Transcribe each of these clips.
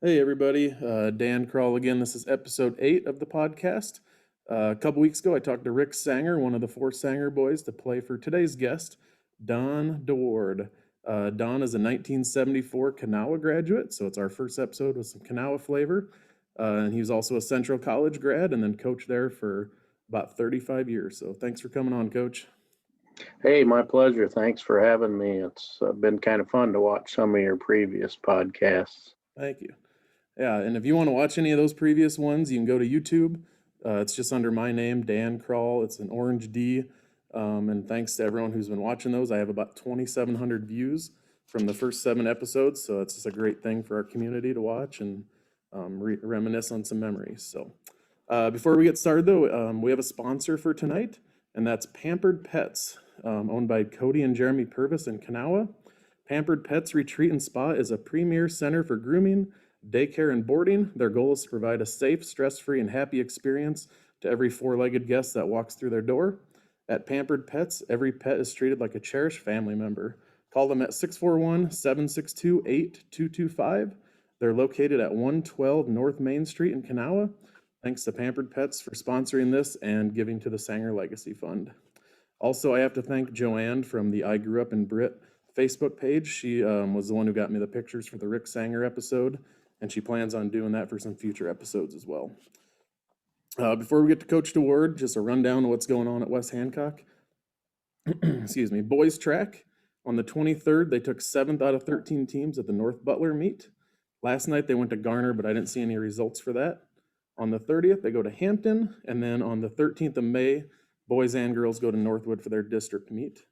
Hey everybody, Dan Kroll again. This is episode 8 of the podcast. A couple weeks ago, I talked to Rick Sanger, one of the 4 Sanger boys, to play for today's guest, Don DeWaard. Don is a 1974 Kanawha graduate, so it's our first episode with some Kanawha flavor. And he was also a Central College grad and then coached there for about 35 years. So thanks for coming on, Coach. Hey, my pleasure. Thanks for having me. It's been kind of fun to watch some of your previous podcasts. Thank you. Yeah, and if you want to watch any of those previous ones, you can go to YouTube. It's just under my name, Dan Kroll. It's an orange D. And thanks to everyone who's been watching those. I have about 2,700 views from the first 7 episodes, so it's just a great thing for our community to watch and reminisce on some memories. So before we get started, though, we have a sponsor for tonight, and that's Pampered Pets, owned by Cody and Jeremy Purvis in Kanawha. Pampered Pets Retreat and Spa is a premier center for grooming, daycare, and boarding. Their goal is to provide a safe, stress-free, and happy experience to every 4-legged guest that walks through their door. At Pampered Pets, every pet is treated like a cherished family member. Call them at 641-762-8225. They're located at 112 North Main Street in Kanawha. Thanks to Pampered Pets for sponsoring this and giving to the Sanger Legacy Fund. Also, I have to thank Joanne from the I Grew Up in Britt Facebook page. She was the one who got me the pictures for the Rick Sanger episode, and she plans on doing that for some future episodes as well. Before we get to Coach DeWaard, just a rundown of what's going on at West Hancock. Excuse me. Boys track. On the 23rd, they took 7th out of 13 teams at the North Butler meet. Last night, they went to Garner, but I didn't see any results for that. On the 30th, they go to Hampton, and then on the 13th of May, boys and girls go to Northwood for their district meet.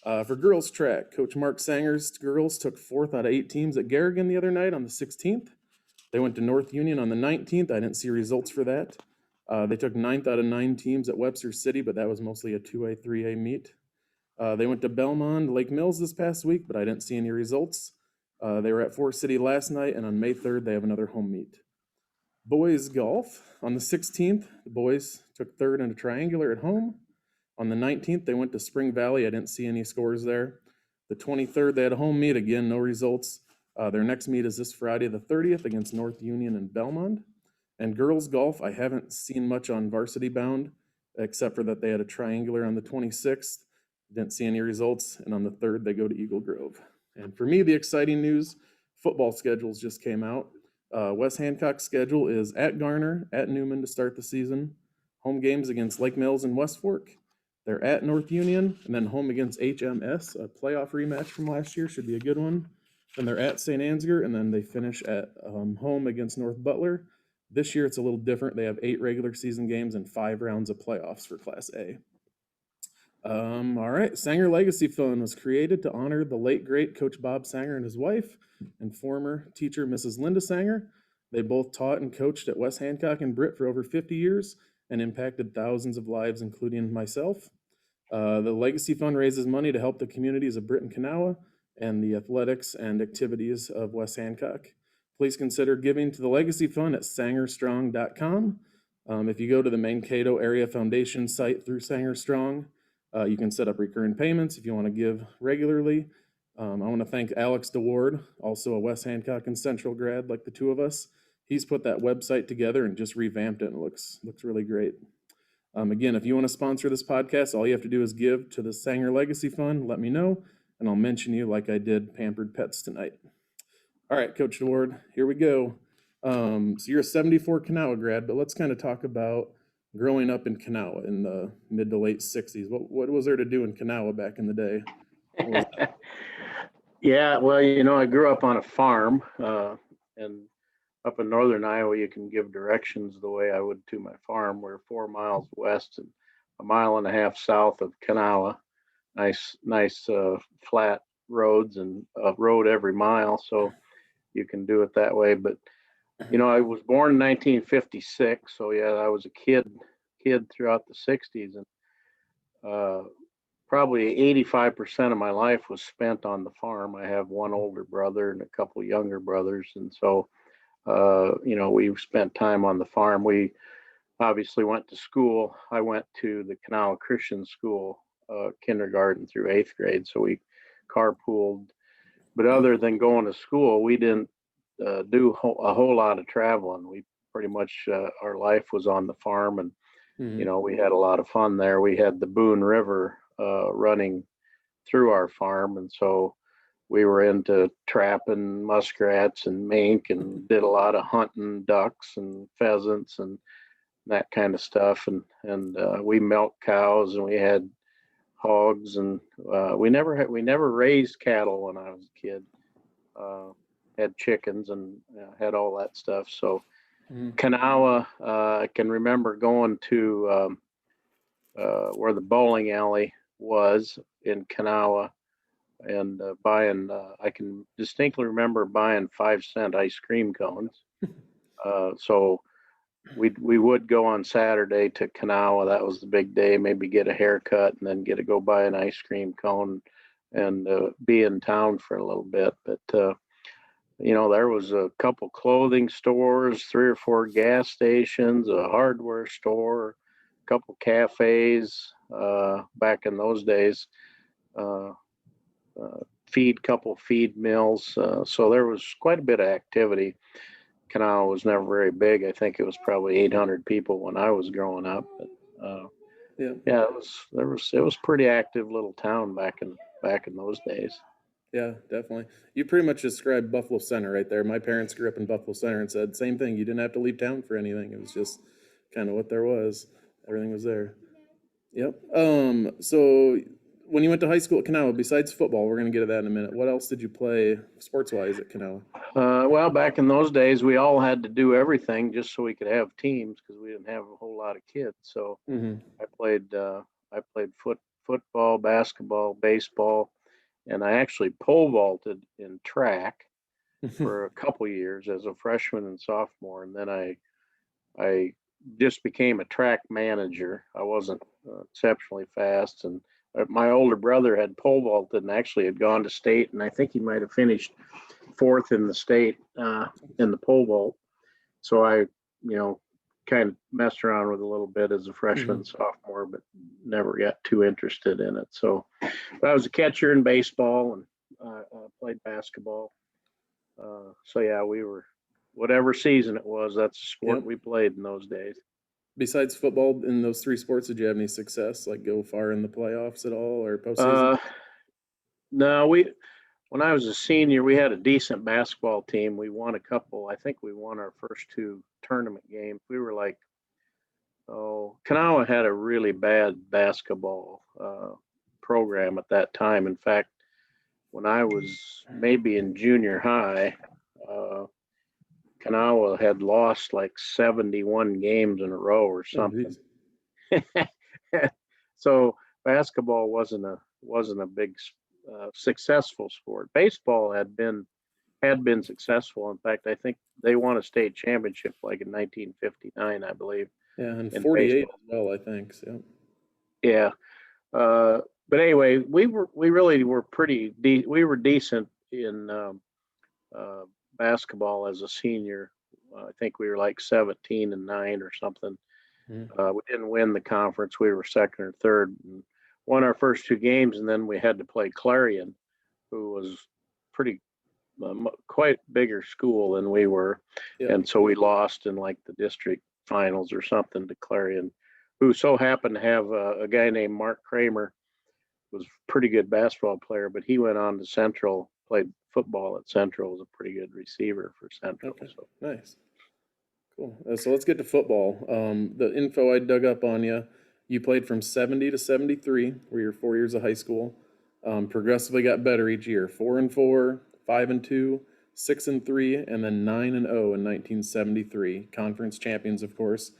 For girls track, Coach Mark Sanger's girls took 4th out of 8 teams at Garrigan the other night on the 16th. They went to North Union on the 19th. I didn't see results for that. They took 9th out of 9 teams at Webster City, but that was mostly a 2A, 3A meet. They went to Belmont, Lake Mills this past week, but I didn't see any results. They were at Forest City last night, and on May 3rd, they have another home meet. Boys golf. On the 16th, the boys took 3rd in a triangular at home. On the 19th, they went to Spring Valley. I didn't see any scores there. The 23rd, they had a home meet. Again, no results. Their next meet is this Friday, the 30th, against North Union and Belmont. And girls golf, I haven't seen much on Varsity Bound, except for that they had a triangular on the 26th. Didn't see any results. And on the 3rd, they go to Eagle Grove. And for me, the exciting news, football schedules just came out. West Hancock's schedule is at Garner, at Newman to start the season. Home games against Lake Mills and West Fork. They're at North Union, and then home against HMS, a playoff rematch from last year, should be a good one. Then they're at St. Ansgar, and then they finish at home against North Butler. This year it's a little different. They have 8 regular season games and 5 rounds of playoffs for Class A. All right, Sanger Legacy Fund was created to honor the late, great Coach Bob Sanger and his wife and former teacher Mrs. Linda Sanger. They both taught and coached at West Hancock and Britt for over 50 years and impacted thousands of lives, including myself. The Legacy Fund raises money to help the communities of Britt and Kanawha and the athletics and activities of West Hancock. Please consider giving to the Legacy Fund at sangerstrong.com. If you go to the Mankato Area Foundation site through Sangerstrong, you can set up recurring payments if you want to give regularly. I want to thank Alex DeWaard, also a West Hancock and Central grad like the two of us. He's put that website together and just revamped it, and it looks really great. Again, if you want to sponsor this podcast, all you have to do is give to the Sanger Legacy Fund. Let me know, and I'll mention you like I did Pampered Pets tonight. All right, Coach DeWaard, here we go. So you're a 74 Kanawha grad, but let's kind of talk about growing up in Kanawha in the mid to late 60s. What was there to do in Kanawha back in the day? Yeah, well, I grew up on a farm, and up in northern Iowa, you can give directions the way I would to my farm. We're 4 miles west and a mile and a half south of Kanawha. Nice, flat roads and a road every mile, so you can do it that way. But I was born in 1956, so yeah, I was a kid throughout the 60s, and probably 85% of my life was spent on the farm. I have one older brother and a couple younger brothers, and so we spent time on the farm. We obviously went to school. I went to the Kanawha Christian School, kindergarten through 8th grade, so we carpooled. But other than going to school, we didn't do a whole lot of traveling. We pretty much our life was on the farm, and we had a lot of fun there. We had the Boone River running through our farm, and so we were into trapping muskrats and mink, and did a lot of hunting ducks and pheasants and that kind of stuff. And we milked cows, and we had hogs, and we never raised cattle when I was a kid. Had chickens and had all that stuff. So Kanawha, I can remember going to where the bowling alley was in Kanawha, and buying. I can distinctly remember buying 5-cent ice cream cones. So we would go on Saturday to Kanawha. That was the big day. Maybe get a haircut and then go buy an ice cream cone and be in town for a little bit. But there was a couple clothing stores, 3 or 4 gas stations, a hardware store, a couple cafes back in those days. Couple feed mills. So there was quite a bit of activity. Kanawha was never very big. I think it was probably 800 people when I was growing up. But, it was pretty active little town back in those days. Yeah, definitely. You pretty much described Buffalo Center right there. My parents grew up in Buffalo Center and said same thing. You didn't have to leave town for anything. It was just kind of what there was. Everything was there. Yep. So when you went to high school at Kanawha, besides football, we're going to get to that in a minute. What else did you play sports-wise at Kanawha? Well, back in those days, we all had to do everything just so we could have teams, because we didn't have a whole lot of kids. So I played football, basketball, baseball, and I actually pole vaulted in track for a couple years as a freshman and sophomore, and then I just became a track manager. I wasn't exceptionally fast, and my older brother had pole vaulted and actually had gone to state, and I think he might have finished 4th in the state in the pole vault. So I, kind of messed around with a little bit as a freshman, sophomore, but never got too interested in it. So I was a catcher in baseball, and played basketball. So yeah, we were, whatever season it was, that's the sport we played in those days. Besides football, in those 3 sports, did you have any success, like go far in the playoffs at all or postseason? No, when I was a senior, we had a decent basketball team. We won a couple. I think we won our first 2 tournament games. We were like, Kanawha had a really bad basketball program at that time. In fact, when I was maybe in junior high, Kanawha had lost like 71 games in a row or something. So basketball wasn't a big successful sport. Baseball had been successful. In fact, I think they won a state championship like in 1959, I believe. Yeah, and 48 as well, I think. So. Yeah. But anyway, we really were we were decent in basketball as a senior. I think we were like 17-9 or something. We didn't win the conference. We were 2nd or 3rd, and won our first 2 games, and then we had to play Clarion, who was quite bigger school than we were. And so we lost in like the district finals or something to Clarion, who so happened to have a guy named Mark Kramer, was a pretty good basketball player, but he went on to Central, played football at Central, was a pretty good receiver for Central. Okay. So. Nice. Cool. So let's get to football. The info I dug up on you, you played from 70 to 73, were your 4 years of high school. Progressively got better each year, 4-4, 5-2, 6-3, and then 9-0 in 1973. Conference champions, of course.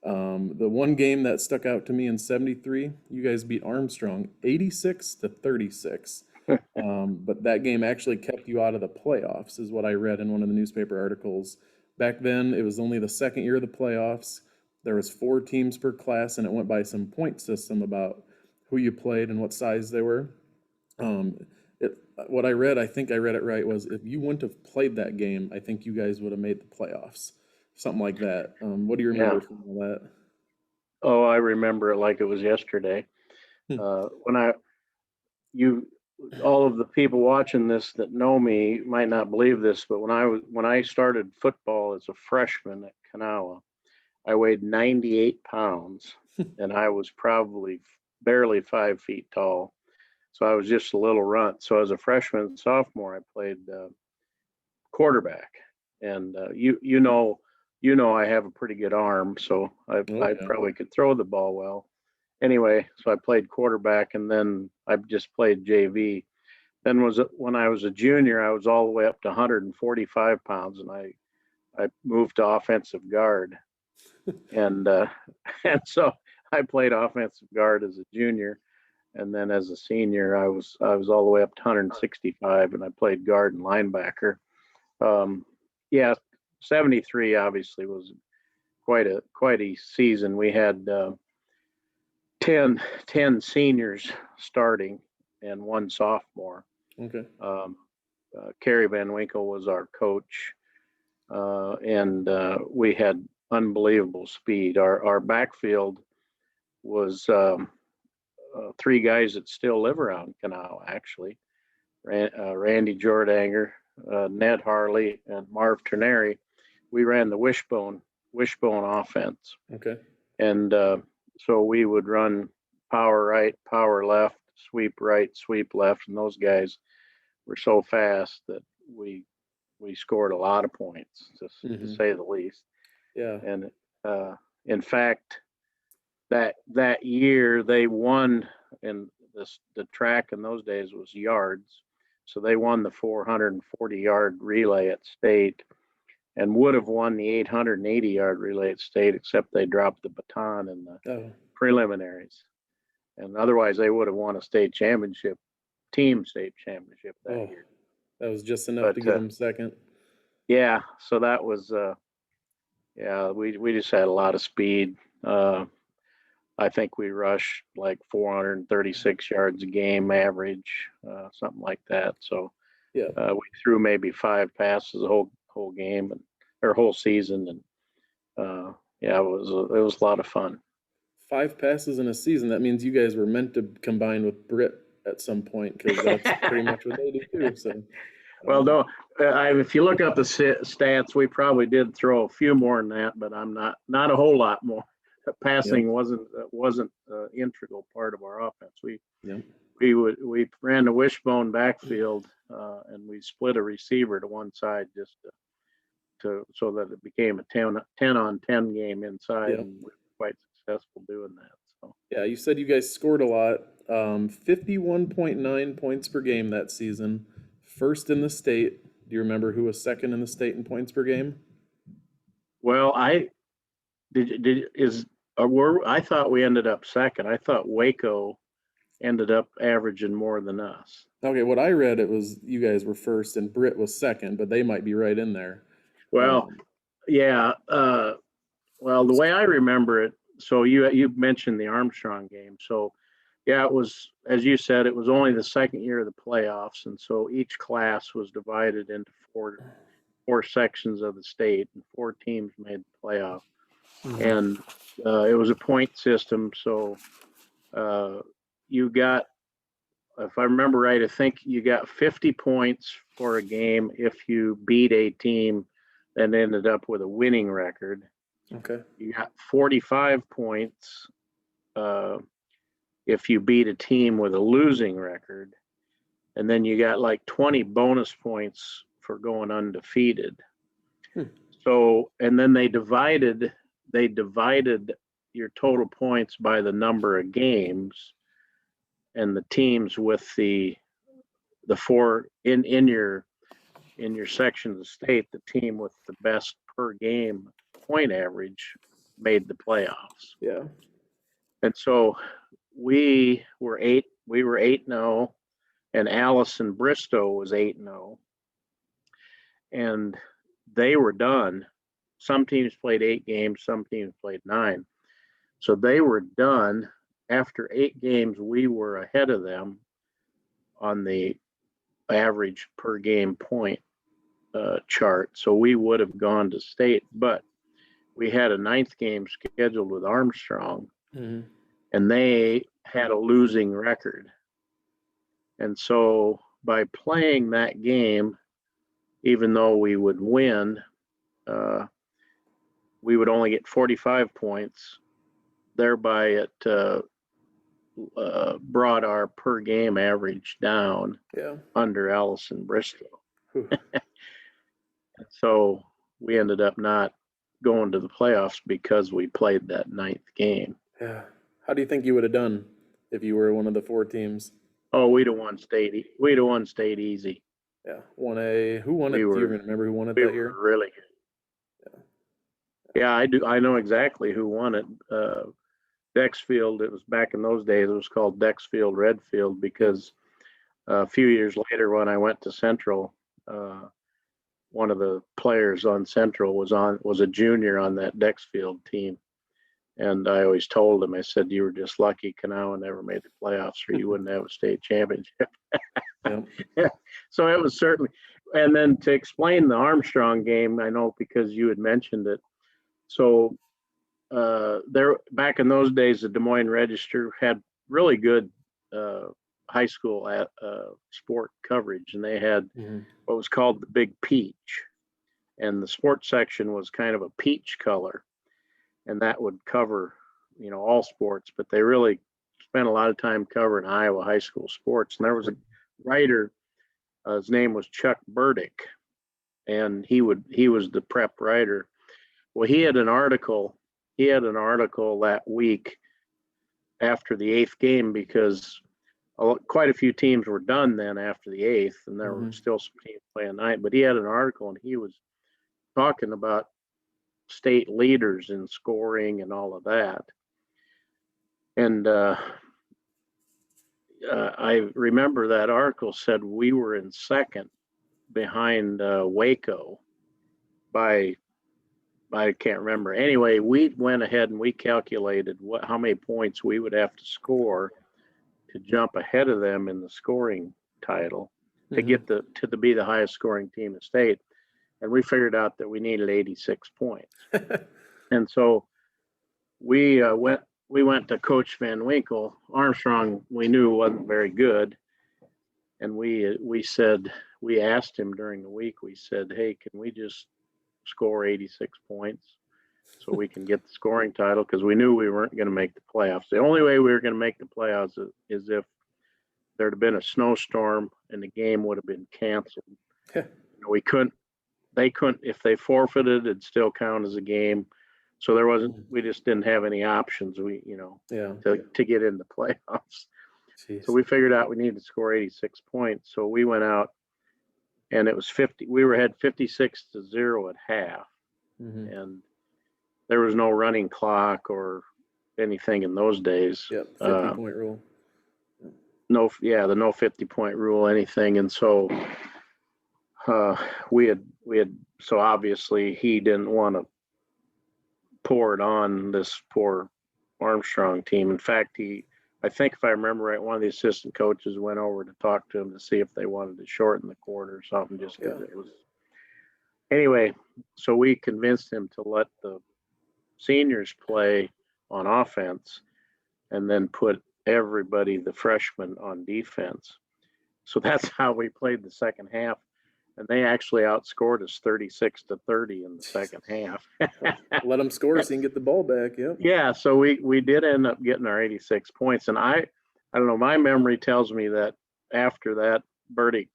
The one game that stuck out to me in 73, you guys beat Armstrong 86-36. But that game actually kept you out of the playoffs, is what I read in one of the newspaper articles. Back then, it was only the 2nd year of the playoffs. There was 4 teams per class, and it went by some point system about who you played and what size they were. What I read, I think I read it right, was if you wouldn't have played that game, I think you guys would have made the playoffs. Something like that. What do you remember from all that? Oh, I remember it like it was yesterday. When all of the people watching this that know me might not believe this, but when I started football as a freshman at Kanawha, I weighed 98 pounds, and I was probably barely 5 feet tall. So I was just a little runt. So as a freshman and sophomore, I played quarterback, and I have a pretty good arm, so I Okay. probably could throw the ball well. Anyway, so I played quarterback, and then I just played JV. Then when I was a junior, I was all the way up to 145 pounds, and I moved to offensive guard, and and so I played offensive guard as a junior, and then as a senior, I was all the way up to 165, and I played guard and linebacker. Yeah, 73 obviously was quite a season. We had 10 seniors starting and one sophomore. Okay. Kerry Van Winkle was our coach, and we had unbelievable speed. Our backfield was 3 guys that still live around Kanawha, actually. Randy Jordanger, Ned Harley, and Marv Ternary. We ran the wishbone offense. Okay. And so we would run power right, power left, sweep right, sweep left, and those guys were so fast that we scored a lot of points, to say the least. Yeah. And in fact, that year they won, and the track in those days was yards, so they won the 440-yard relay at state, and would have won the 880-yard relay at state, except they dropped the baton in the preliminaries, and otherwise they would have won a team state championship that year. That was just enough to get them second. Yeah, so that was we just had a lot of speed. I think we rushed like 436 yards a game average, something like that. So yeah, we threw maybe 5 passes the whole game or whole season, and it was a lot of fun. 5 passes in a season. That means you guys were meant to combine with Britt at some point, because that's pretty much what they do too. So, well, no, if you look up the stats, we probably did throw a few more than that, but I'm not a whole lot more. Passing wasn't an integral part of our offense. We ran the wishbone backfield, and we split a receiver to one side just so that it became a 10-on-10 game inside, and we were quite successful doing that. So yeah, you said you guys scored a lot, 51.9 points per game that season, first in the state. Do you remember who was second in the state in points per game? Well, I thought we ended up second. I thought Waco ended up averaging more than us. Okay, what I read, it was you guys were first and Britt was second, but they might be right in there. Well, yeah. Well, the way I remember it, so you mentioned the Armstrong game. So, yeah, it was, as you said, it was only the second year of the playoffs, and so each class was divided into four sections of the state, and 4 teams made the playoff. And it was a point system, so you got, if I remember right, I think you got 50 points for a game if you beat a team that ended up with a winning record. Okay. You got 45 points if you beat a team with a losing record, and then you got like 20 bonus points for going undefeated. So, and then they divided your total points by the number of games, and the teams with the 4 in your section of the state, the team with the best per game point average made the playoffs. Yeah. And so we were 8-0, and Allison Bristow was 8-0, and they were done. Some teams played 8 games, some teams played 9. So they were done. After 8 games, we were ahead of them on the average per game point chart. So we would have gone to state, but we had a 9th game scheduled with Armstrong, and they had a losing record. And so by playing that game, even though we would win, we would only get 45 points. Thereby, it brought our per game average down under Allison Bristol. So we ended up not going to the playoffs because we played that 9th game. Yeah. How do you think you would have done if you were one of the 4 teams? Oh, we'd have won state. We'd have won state easy. Yeah. Who won it? Do you even remember who won it that year? Really good. Yeah, I do. I know exactly who won it. Dexfield. It was back in those days. It was called Dexfield Redfield because a few years later, when I went to Central, one of the players on Central was a junior on that Dexfield team. And I always told him, I said, you were just lucky Kanawha never made the playoffs or you wouldn't have a state championship. So it was certainly, and then to explain the Armstrong game, I know because you had mentioned it. So there, back in those days, the Des Moines Register had really good high school sport coverage, and they had what was called the Big Peach. And the sports section was kind of a peach color. And that would cover, all sports, but they really spent a lot of time covering Iowa high school sports. And there was a writer, his name was Chuck Burdick, and he was the prep writer. Well, he had an article that week after the 8th game because quite a few teams were done then after the 8th, and there were still some teams playing 9th. But he had an article, and he was talking about state leaders in scoring and all of that. And I remember that article said we were in 2nd behind Waco by, I can't remember. Anyway, we went ahead and we calculated how many points we would have to score to jump ahead of them in the scoring title to get to be the highest scoring team in state. And we figured out that we needed 86 points. And so we went to Coach Van Winkle. Armstrong, we knew wasn't very good. And we asked him during the week, we said, hey, can we just score 86 points so we can get the scoring title? Because we knew we weren't going to make the playoffs. The only way we were going to make the playoffs is if there'd have been a snowstorm and the game would have been canceled. They couldn't, if they forfeited, it'd still count as a game. So we just didn't have any options, to get in the playoffs. Jeez. So we figured out we needed to score 86 points. So we went out and it was 50. We had 56-0 at half. And there was no running clock or anything in those days. 50-point rule. The no 50-point rule, anything. And so we had so obviously he didn't want to pour it on this poor Armstrong team. In fact, I think if I remember right, one of the assistant coaches went over to talk to him to see if they wanted to shorten the quarter or something, just because it was. Anyway, so we convinced him to let the seniors play on offense and then put everybody, the freshmen, on defense. So that's how we played the second half. And they actually outscored us 36-30 in the second half. Let them score so you can get the ball back. Yeah. So we did end up getting our 86 points. And I don't know, my memory tells me that after that, Bertie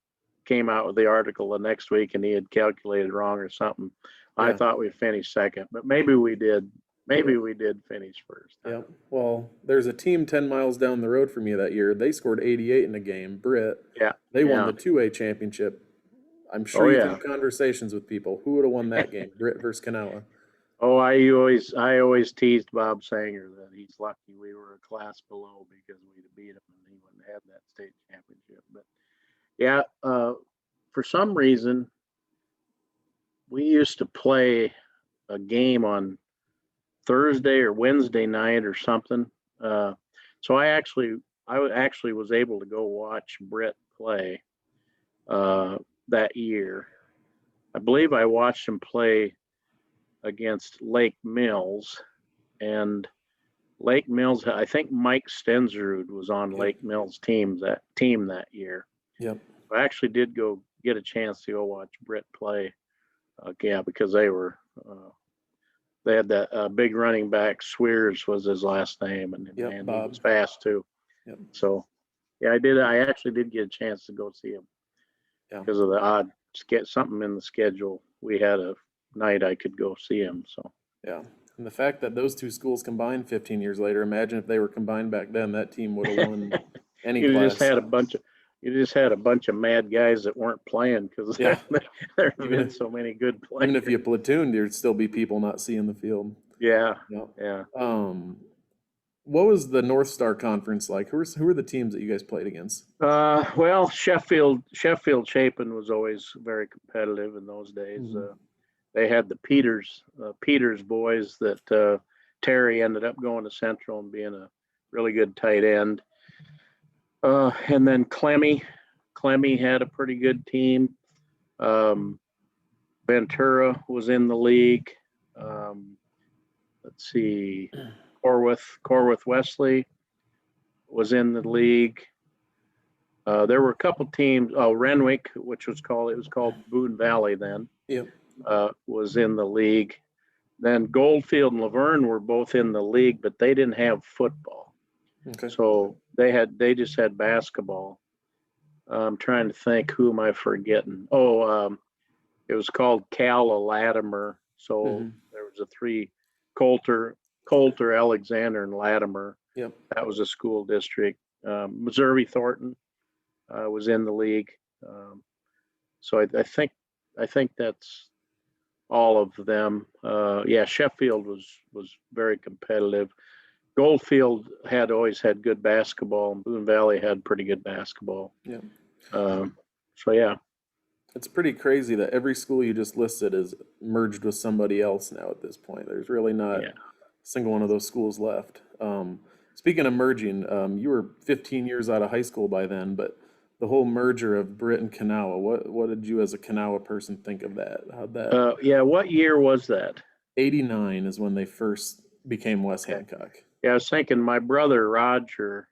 came out with the article the next week and he had calculated wrong or something. I thought we finished second, but maybe we did. Maybe we did finish first. Yeah. Well, there's a team 10 miles down the road from you that year. They scored 88 in a game. Britt. Yeah. They won the 2A championship. I'm sure you've had conversations with people. Who would have won that game, Britt versus Kanawha? Oh, I always teased Bob Sanger that he's lucky we were a class below because we'd have beat him and he wouldn't have that state championship. But yeah, for some reason, we used to play a game on Thursday or Wednesday night or something. So I actually was able to go watch Britt play that year. I believe I watched him play against Lake Mills, and Lake Mills, I think Mike Stensrud was on Yep. Lake Mills team that year. Yep. I actually did go get a chance to go watch Britt play. Yeah, because they had that big running back, Schreur was his last name, and Yep, man, Bob. he was fast too. Yep. So, yeah, I actually did get a chance to go see him because of the odd something in the schedule. We had a night I could go see him. So, yeah. And the fact that those two schools combined 15 years later, imagine if they were combined back then, that team would have won any you class. just had a bunch of mad guys that weren't playing because Yeah. there have Even been if- so many good players. Even if you platooned, there'd still be people not seeing the field. Yeah. Yep. Yeah. What was the North Star Conference like? Who were the teams that you guys played against? Well, Sheffield Chapin was always very competitive in those days. Mhm. They had the Peters boys that Terry ended up going to Central and being a really good tight end. And then Clemmy had a pretty good team. Ventura was in the league. Let's see, Corwith Wesley was in the league. There were a couple teams. Oh, Renwick, it was called Boone Valley then. Yep. Was in the league. Then Goldfield and Laverne were both in the league, but they didn't have football. Okay. So they just had basketball. I'm trying to think, who am I forgetting? It was called Cala Latimer. So there was a three, Coulter, Alexander, and Latimer. Yep. That was a school district. Missouri Thornton was in the league. So I think that's all of them. Yeah, Sheffield was very competitive. Goldfield always had good basketball, and Boone Valley had pretty good basketball. Yeah. So yeah. It's pretty crazy that every school you just listed is merged with somebody else now at this point. There's really not a single one of those schools left. Speaking of merging, you were 15 years out of high school by then, but the whole merger of Britt and Kanawha, what did you as a Kanawha person think of that? How'd that? Yeah, what year was that? 89 is when they first became West Hancock. Yeah, I was thinking my brother Roger,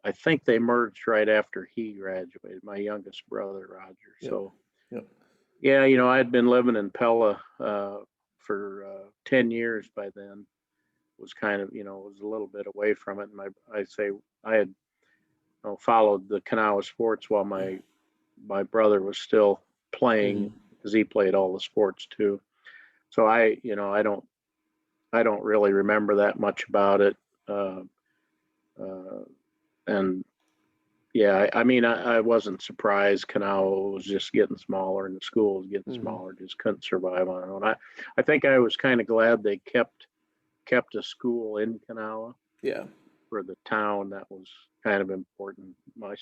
I think they merged right after he graduated, my youngest brother Roger. Yep. So, Yep. yeah, I had been living in Pella for 10 years by then. Was kind of, was a little bit away from it. And I had followed the Kanawha sports while my brother was still playing, because he played all the sports too. So I don't really remember that much about it. And yeah, I wasn't surprised. Kanawha was just getting smaller and the school was getting smaller, just couldn't survive on its own. I think I was kind of glad they kept a school in Kanawha. Yeah. For the town, that was kind of important. My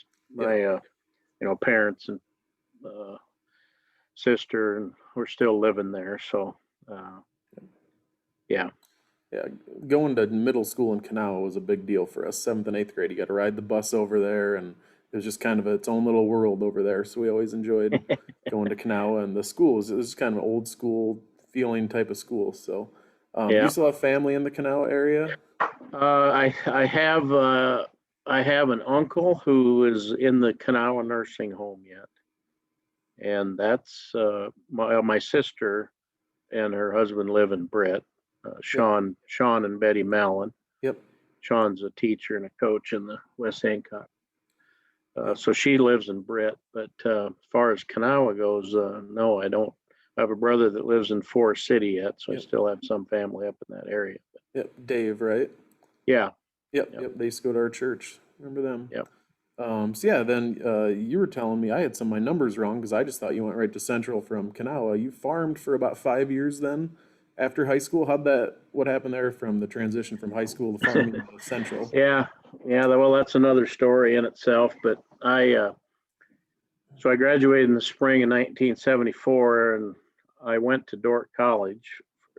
parents and sister and we're still living there. So yeah. Yeah, going to middle school in Kanawha was a big deal for us. 7th and 8th grade, you got to ride the bus over there, and it was just kind of its own little world over there. So we always enjoyed going to Kanawha, and the school was kind of an old school feeling type of school. So, you still have family in the Kanawha area? I have an uncle who is in the Kanawha nursing home yet, and that's my sister and her husband live in Britt. Sean and Betty Mallon. Yep. Sean's a teacher and a coach in the West Hancock. So she lives in Britt. But as far as Kanawha goes, no, I don't. I have a brother that lives in Forest City yet, so I still have some family up in that area. Yep, Dave, right? Yeah. Yep. They used to go to our church. Remember them? Yep. So yeah, then you were telling me I had some of my numbers wrong because I just thought you went right to Central from Kanawha. You farmed for about 5 years then after high school. What happened there from the transition from high school to farming to Central? Yeah. Well, that's another story in itself. But I graduated in the spring of 1974, and I went to Dordt College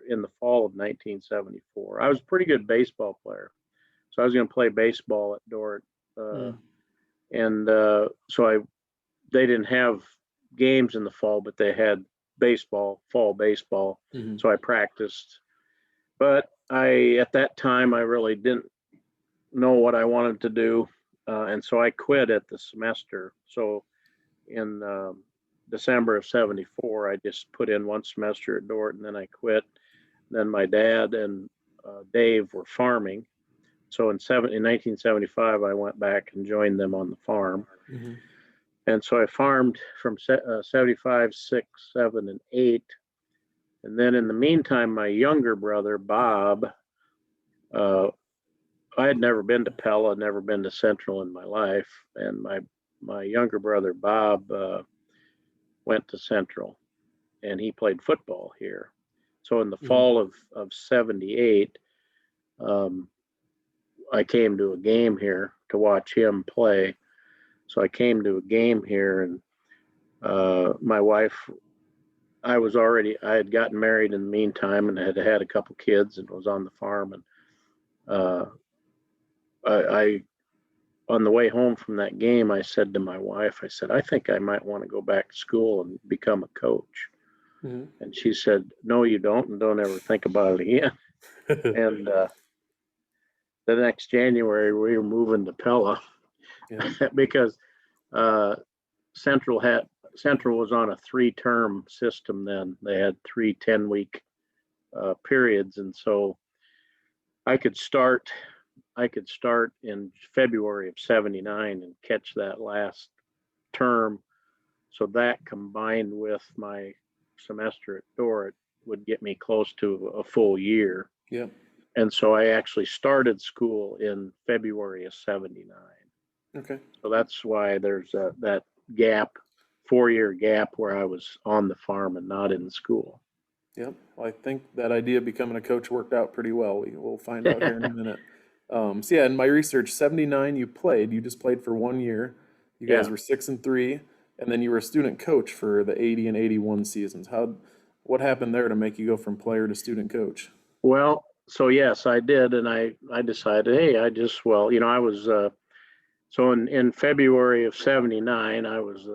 in the fall of 1974. I was a pretty good baseball player, so I was going to play baseball at Dordt. And so they didn't have games in the fall, but they had fall baseball. So I practiced. But at that time, I really didn't know what I wanted to do. And so I quit at the semester. So in December of 74, I just put in one semester at Dordt and then I quit. Then my dad and Dave were farming. So in 1975, I went back and joined them on the farm. Mm-hmm. And so I farmed from 75, 6, 7, and 8. And then in the meantime, my younger brother, Bob, I had never been to Pella, never been to Central in my life. And my younger brother, Bob, went to Central and he played football here. So in the fall of 78, I came to a game here to watch him play. So I came to a game here, and my wife, I had gotten married in the meantime and had had a couple kids and was on the farm. And I on the way home from that game, I said to my wife, I said, I think I might want to go back to school and become a coach. Mm-hmm. And she said, no, you don't, and don't ever think about it again. And the next January, we were moving to Pella because Central was on a 3-term system then. They had 3 10-week periods. And so I could start in February of 79 and catch that last term. So that combined with my semester at Dordt would get me close to a full year. Yeah. And so I actually started school in February of 79. Okay. So that's why there's that gap, 4-year gap where I was on the farm and not in school. Yep. Well, I think that idea of becoming a coach worked out pretty well. We'll find out here in a minute. So yeah, in my research, 79 you just played for 1 year. You guys were 6-3, and then you were a student coach for the 80 and 81 seasons. What happened there to make you go from player to student coach? Well, so yes, I did, and I decided, hey, I was so in February of 79, I was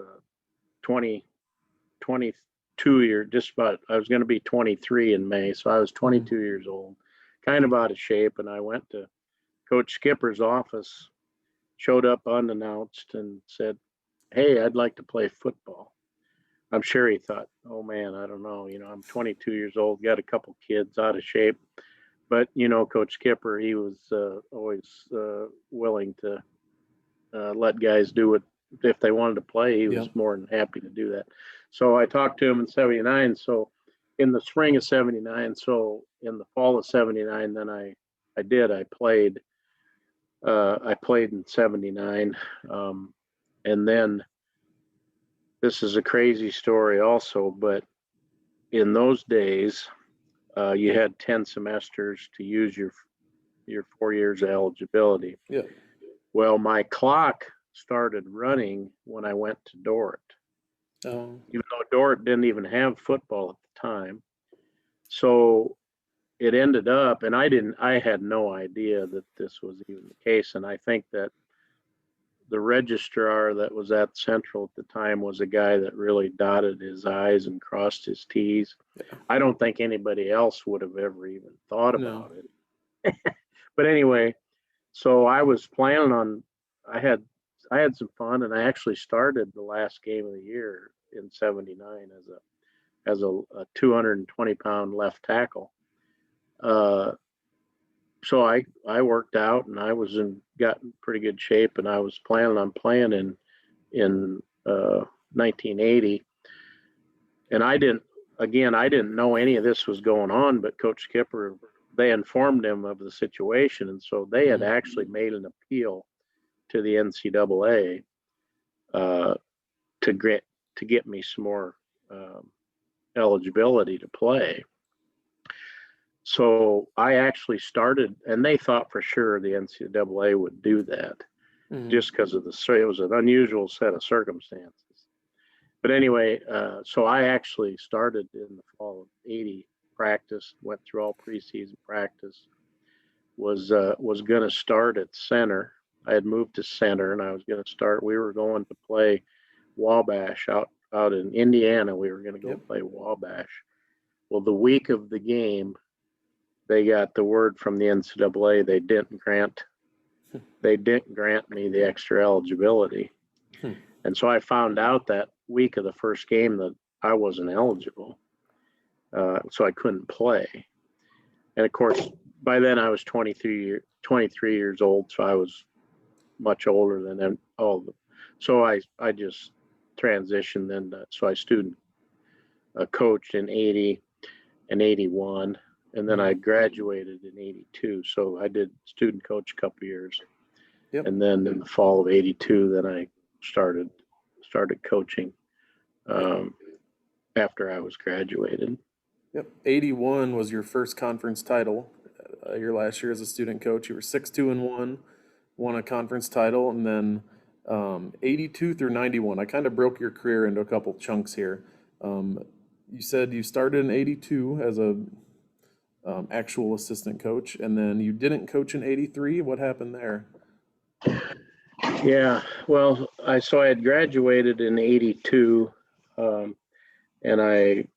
22 years, just about. I was going to be 23 in May, so I was 22 years old, kind of out of shape, and I went to Coach Skipper's office, showed up unannounced, and said, hey, I'd like to play football. I'm sure he thought, oh man, I don't know, I'm 22 years old, got a couple kids, out of shape. But, Coach Skipper, he was always willing to let guys do it. If they wanted to play, he was more than happy to do that. So I talked to him in 79. So in the spring of 79, so in the fall of 79, then I played. I played in 79. And then this is a crazy story also, but in those days, you had 10 semesters to use your 4 years of eligibility. Yeah. Well, my clock started running when I went to Dordt. Even though Dordt didn't even have football at the time. So it ended up, and I had no idea that this was even the case. And I think that the registrar that was at Central at the time was a guy that really dotted his I's and crossed his T's. Yeah. I don't think anybody else would have ever even thought about it. But anyway, so I was planning on, I had some fun, and I actually started the last game of the year in 79 as a 220-pound left tackle. So I worked out, and I got in pretty good shape, and I was planning on playing in 1980. And I didn't know any of this was going on, but Coach Skipper, they informed him of the situation, and so they had actually made an appeal to the NCAA to get me some more eligibility to play. So I actually started, and they thought for sure the NCAA would do that, just because it was an unusual set of circumstances. But anyway, so I actually started in the fall of 80, practice, went through all preseason practice, was going to start at center. I had moved to center, and I was going to start. We were going to play Wabash out in Indiana. We were going to go play Wabash. Well, the week of the game, they got the word from the NCAA they didn't grant me the extra eligibility. And so I found out that week of the first game that I wasn't eligible. So I couldn't play. And of course, by then I was 23 years old. So I was much older than them. So I just transitioned then. So I coached in 80 and 81. And then I graduated in 82. So I did student coach a couple years. Yep. And then in the fall of 82, then I started coaching after I was graduated. Yep. 81 was your first conference title. Your last year as a student coach, you were 6-2-1, won a conference title, and then 82 through 91. I kind of broke your career into a couple chunks here. You said you started in 82 as a actual assistant coach, and then you didn't coach in 83. What happened there? Yeah, well, I had graduated in 82, and I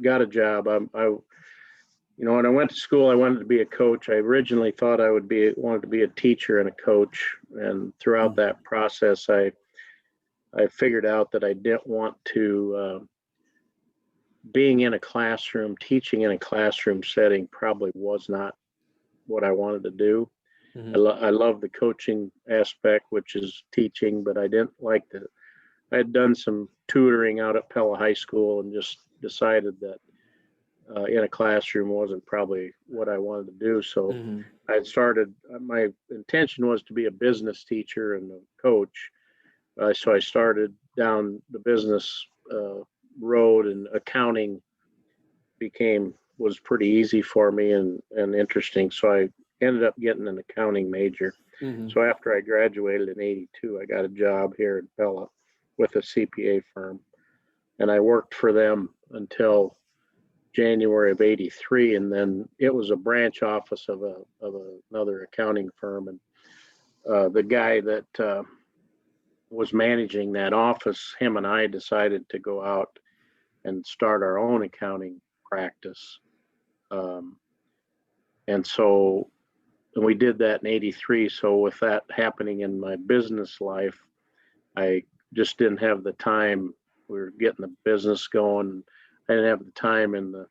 got a job. When I went to school, I wanted to be a coach. I originally thought I wanted to be a teacher and a coach, and throughout that process, I figured out that I didn't want to. Being in a classroom, teaching in a classroom setting probably was not what I wanted to do. I love the coaching aspect, which is teaching, but I didn't like I had done some tutoring out at Pella High School and just decided that in a classroom wasn't probably what I wanted to do. So my intention was to be a business teacher and a coach. So I started down the business road, and accounting was pretty easy for me and interesting. So I ended up getting an accounting major. So after I graduated in 82, I got a job here in Pella with a CPA firm, and I worked for them until January of 83, and then it was a branch office of another accounting firm, and the guy that was managing that office, him and I decided to go out and start our own accounting practice, and we did that in 83. So with that happening in my business life, I just didn't have the time. We were getting the business going. I didn't have the time in the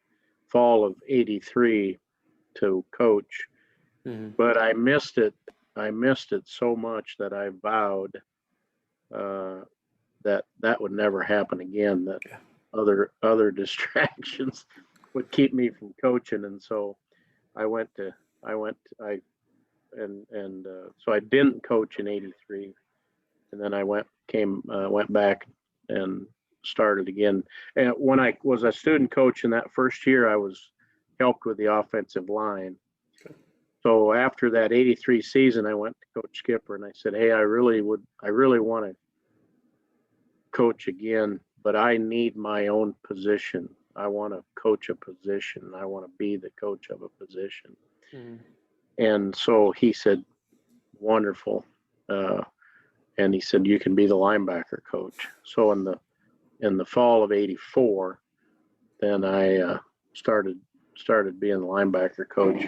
fall of 83 to coach, but I missed it. I missed it so much that I vowed that would never happen again, that other distractions would keep me from coaching. And so so I didn't coach in 83, and then I went back and started again. And when I was a student coach in that first year, I was helped with the offensive line. Okay. So after that 83 season, I went to Coach Skipper and I said, hey, I really want to coach again, but I need my own position. I want to coach a position. I want to be the coach of a position. And so he said, wonderful. And he said, you can be the linebacker coach. So in the fall of 84, then I started being the linebacker coach.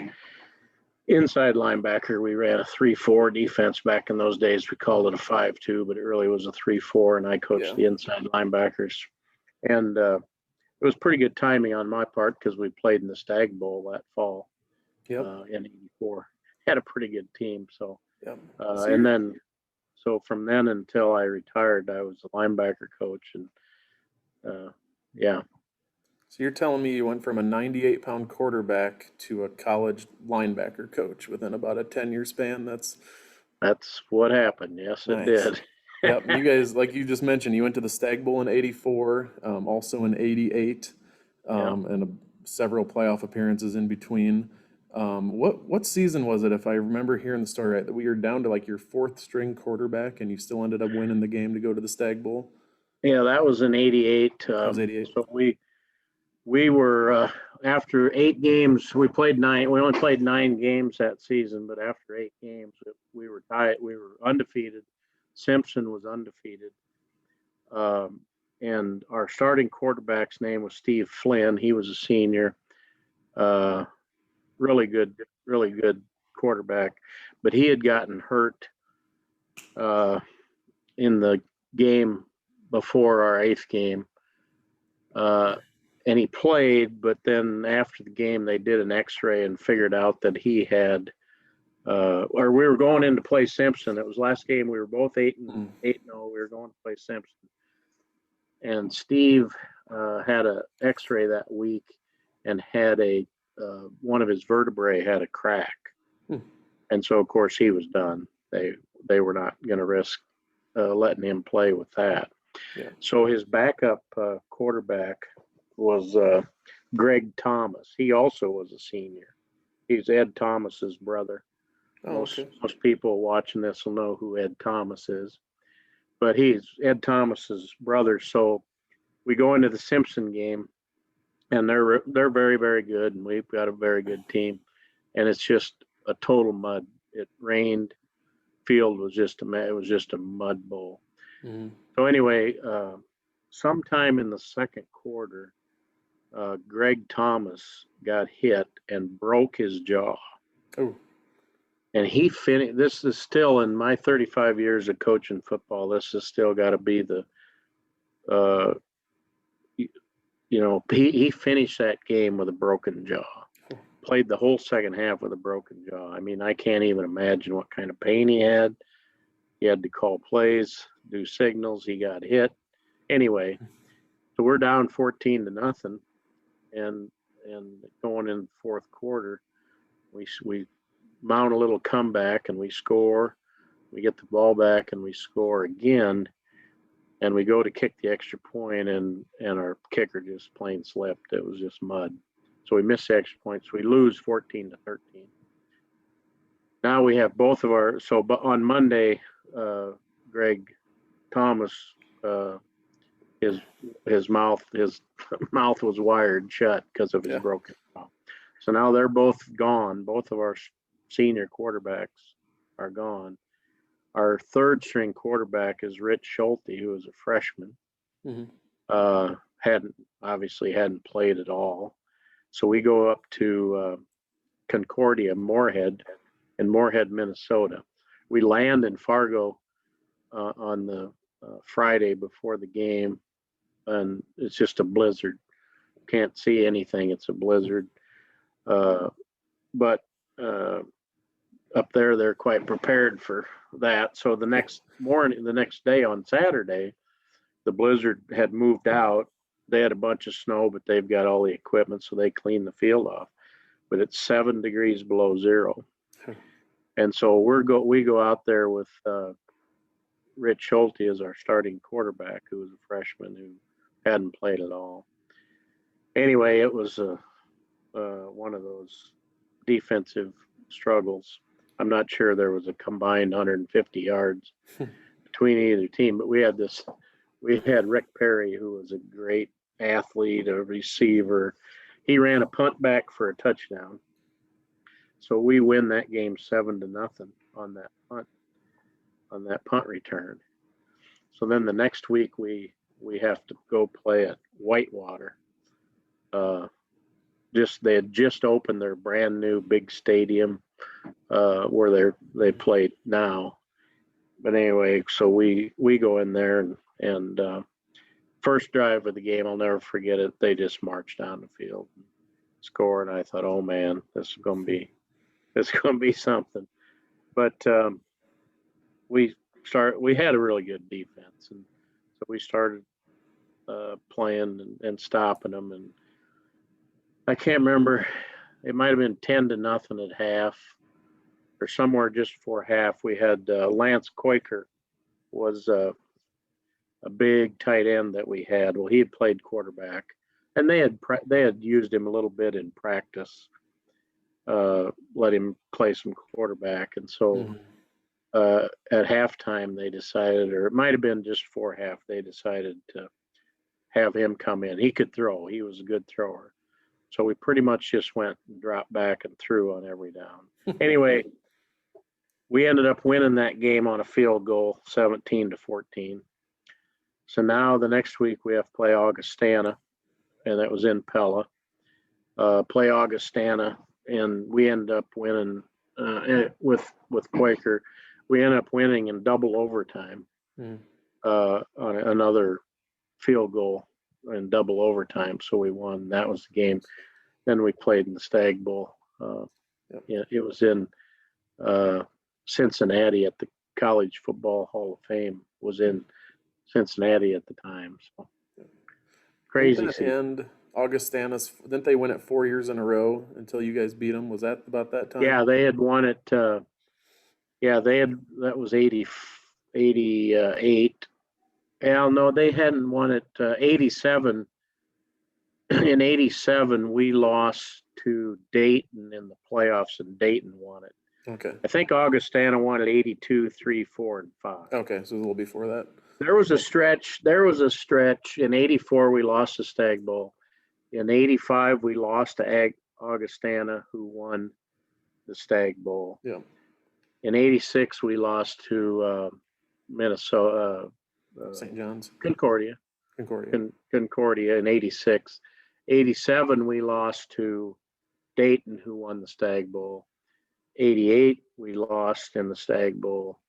Inside linebacker, we ran a 3-4 defense back in those days. We called it a 5-2, but it really was a 3-4, and I coached the inside linebackers. And it was pretty good timing on my part because we played in the Stag Bowl that fall in 84. Had a pretty good team. So, and then, so from then until I retired, I was a linebacker coach. And So you're telling me you went from a 98-pound quarterback to a college linebacker coach within about a 10-year span? That's what happened. Yes, nice. It did. Yep. You guys, like you just mentioned, you went to the Stag Bowl in 84, also in 88, and several playoff appearances in between. What season was it, if I remember hearing the story right, that we were down to like your fourth string quarterback and you still ended up winning the game to go to the Stag Bowl? Yeah, that was in 88. That was 88. So we were after 8 games, we only played 9 games that season, but after 8 games, we were tied. We were undefeated. Simpson was undefeated. And our starting quarterback's name was Steve Flynn. He was a senior. really good quarterback, but he had gotten hurt in the game before our 8th game. And he played, but then after the game, they did an x-ray and figured out that he had, or we were going in to play Simpson. It was last game. We were both 8-0. We were going to play Simpson. And Steve had an x-ray that week and had one of his vertebrae had a crack. And so, of course, he was done. They were not going to risk letting him play with that. Yeah. So his backup quarterback was Greg Thomas. He also was a senior. He's Ed Thomas's brother. Most people watching this will know who Ed Thomas is. But he's Ed Thomas's brother. So we go into the Simpson game, and they're very, very good, and we've got a very good team. And it's just a total mud. It rained. Field was just a mud bowl. So anyway, sometime in the second quarter, Greg Thomas got hit and broke his jaw. Oh. And he finished. This is still, in my 35 years of coaching football, this has still got to be the, he finished that game with a broken jaw. Played the whole second half with a broken jaw. I mean, I can't even imagine what kind of pain he had. He had to call plays, do signals. He got hit. Anyway, so we're down 14-0, and going in the fourth quarter, we mount a little comeback and we score. We get the ball back and we score again, and we go to kick the extra point, and our kicker just plain slipped. It was just mud. So we miss the extra points. We lose 14-13. Now we have both of our. So on Monday, Greg Thomas, his mouth was wired shut because of his broken jaw. So now they're both gone. Both of our senior quarterbacks are gone. Our third string quarterback is Rich Schulte, who is a freshman. Hadn't played at all. So we go up to Concordia, Moorhead, in Moorhead, Minnesota. We land in Fargo on the Friday before the game, and it's just a blizzard. Can't see anything. It's a blizzard. But up there, they're quite prepared for that. So the next day on Saturday, the blizzard had moved out. They had a bunch of snow, but they've got all the equipment, so they cleaned the field off. But it's 7 degrees below zero. And so we go out there with Rich Schulte as our starting quarterback, who was a freshman who hadn't played at all. Anyway, it was one of those defensive struggles. I'm not sure there was a combined 150 yards between either team, but we had Rick Perry, who was a great athlete, a receiver. He ran a punt back for a touchdown. So we win that game 7-0 on that punt return. So then the next week we have to go play at Whitewater. They had just opened their brand new big stadium where they played now. But anyway, so we go in there and first drive of the game, I'll never forget it. They just marched down the field and scored, and I thought, oh man, this is going to be something. But we had a really good defense, and so we started playing and stopping them. And I can't remember, it might have been 10-0 at half, or somewhere just before half. We had Lance Koiker was a big tight end that we had. Well, he had played quarterback, and they had used him a little bit in practice, let him play some quarterback. And so at halftime they decided, or it might have been just before half, they decided to have him come in. He could throw. He was a good thrower. So we pretty much just went and dropped back and threw on every down. Anyway, we ended up winning that game on a field goal, 17-14. So now the next week we have to play Augustana, and that was in Pella. Play Augustana. and we ended up winning with Quaker. We ended up winning in double overtime on another field goal in double overtime. So we won. That was the game. Then we played in the Stag Bowl. It was in Cincinnati at the College Football Hall of Fame. Was in Cincinnati at the time. So crazy. And Augustana's, didn't they win it 4 years in a row until you guys beat them? Was that about that time? Yeah, they had won it. That was 88. Well, no, they hadn't won it. 87. In 87, we lost to Dayton in the playoffs, and Dayton won it. Okay. I think Augustana won it 82, 3, 4, and 5. Okay, so it was a little before that. There was a stretch. In 84, we lost the Stag Bowl. In 85, we lost to Augustana, who won the Stag Bowl. Yeah. In 86, we lost to Minnesota. St. John's. Concordia in 86. 87, we lost to Dayton, who won the Stag Bowl. 88, we lost in the Stag Bowl.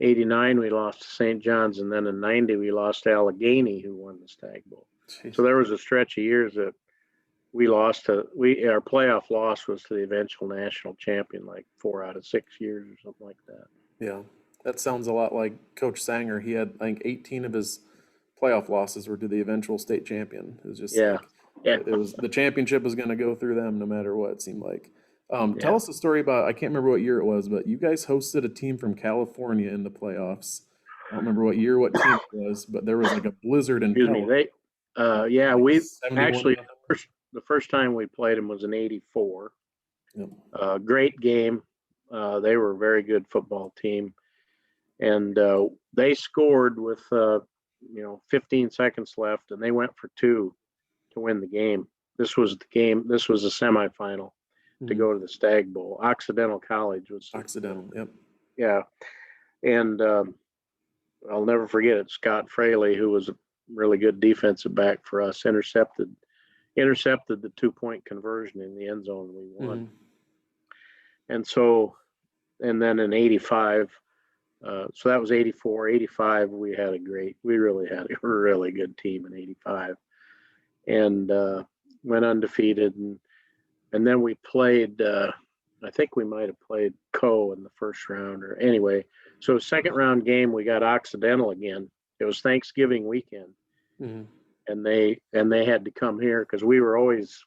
89, we lost to St. John's, and then in 90, we lost to Allegheny, who won the Stag Bowl. Jeez. So there was a stretch of years that we lost to. Our playoff loss was to the eventual national champion, like 4 out of 6 years or something like that. Yeah, that sounds a lot like Coach Sanger. He had, I think, 18 of his playoff losses were to the eventual state champion. It was just it was the championship was going to go through them no matter what, it seemed like. Tell us a story about, I can't remember what year it was, but you guys hosted a team from California in the playoffs. I don't remember what year, what team it was, but there was like a blizzard in Pella. We actually, 71. the first time we played them was in 84. Yep. Great game. They were a very good football team. And they scored with 15 seconds left, and they went for 2 to win the game. This was the semifinal to go to the Stag Bowl. Occidental College was. Occidental, yep. Yeah. And I'll never forget it. Scott Fraley, who was a really good defensive back for us, intercepted the 2-point conversion in the end zone. We won. And then in 85, so that was 84. 85, we really had a really good team in 85, and went undefeated. And then we played, I think we might have played Co in the first round, or anyway. So second round game, we got Occidental again. It was Thanksgiving weekend, and they had to come here because we were always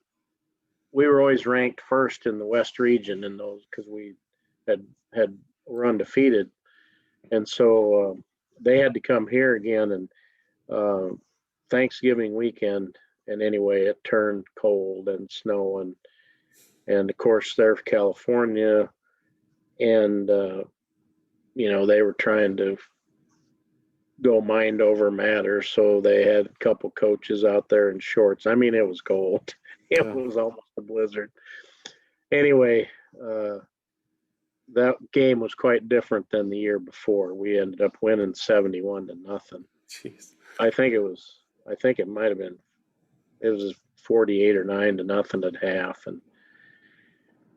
ranked first in the West region in those, because we were undefeated. And so they had to come here again, and Thanksgiving weekend. And anyway, it turned cold and snow, and of course they're California, and they were trying to go mind over matter, so they had a couple coaches out there in shorts. I mean, it was cold. It was almost a blizzard. Anyway, that game was quite different than the year before. We ended up winning 71-0. Jeez. I think it might have been. It was 48 or 9-0 at half, and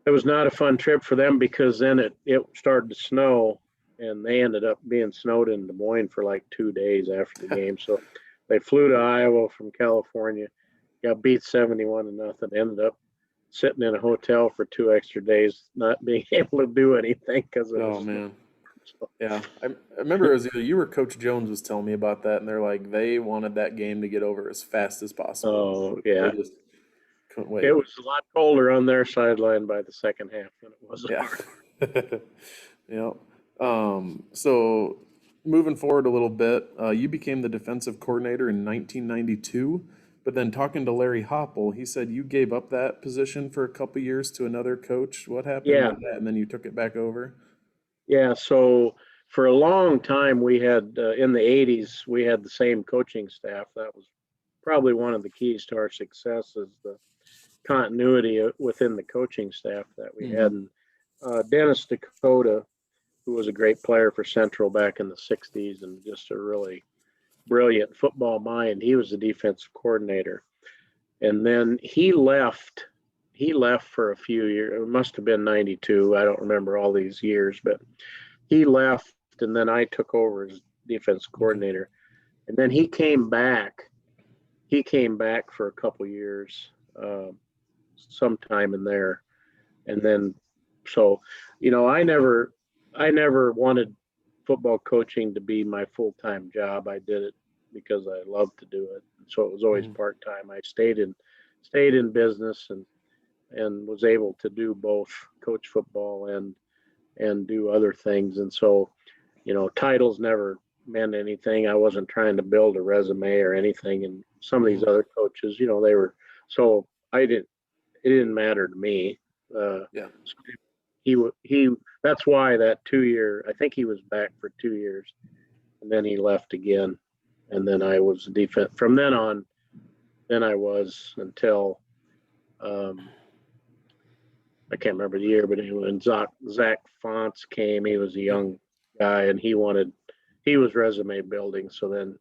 it was not a fun trip for them because then it started to snow, and they ended up being snowed in Des Moines for like 2 days after the game. So they flew to Iowa from California, got beat 71-0, ended up sitting in a hotel for 2 extra days, not being able to do anything because of Oh, man. Yeah, I remember it was either you or Coach Jones was telling me about that, and they're like, they wanted that game to get over as fast as possible. Oh, yeah. They just couldn't wait. It was a lot colder on their sideline by the second half than it was ours. Yeah. So moving forward a little bit, you became the defensive coordinator in 1992, but then talking to Larry Hoppel, he said you gave up that position for a couple years to another coach. What happened with that? And then you took it back over? Yeah, so for a long time we had, in the 80s, we had the same coaching staff. That was probably one of the keys to our success, is the continuity within the coaching staff that we had. And Dennis Dakota, who was a great player for Central back in the 60s and just a really brilliant football mind, he was the defensive coordinator. And then he left he left for a few years. It must have been 92. I don't remember all these years, but he left, and then I took over as defense coordinator. And then he came back. He came back for a couple years, sometime in there. And then, so, I never wanted football coaching to be my full-time job. I did it because I loved to do it. So it was always part-time. I stayed in business and was able to do both, coach football and do other things. And so, titles never meant anything. I wasn't trying to build a resume or anything. And some of these other coaches, they were, so it didn't matter to me. Yeah. That's why that 2 year, I think he was back for 2 years, and then he left again. And then I was defense from then on. Then I was until, I can't remember the year, but when Zach Fonts came, he was a young guy and he was resume building. So then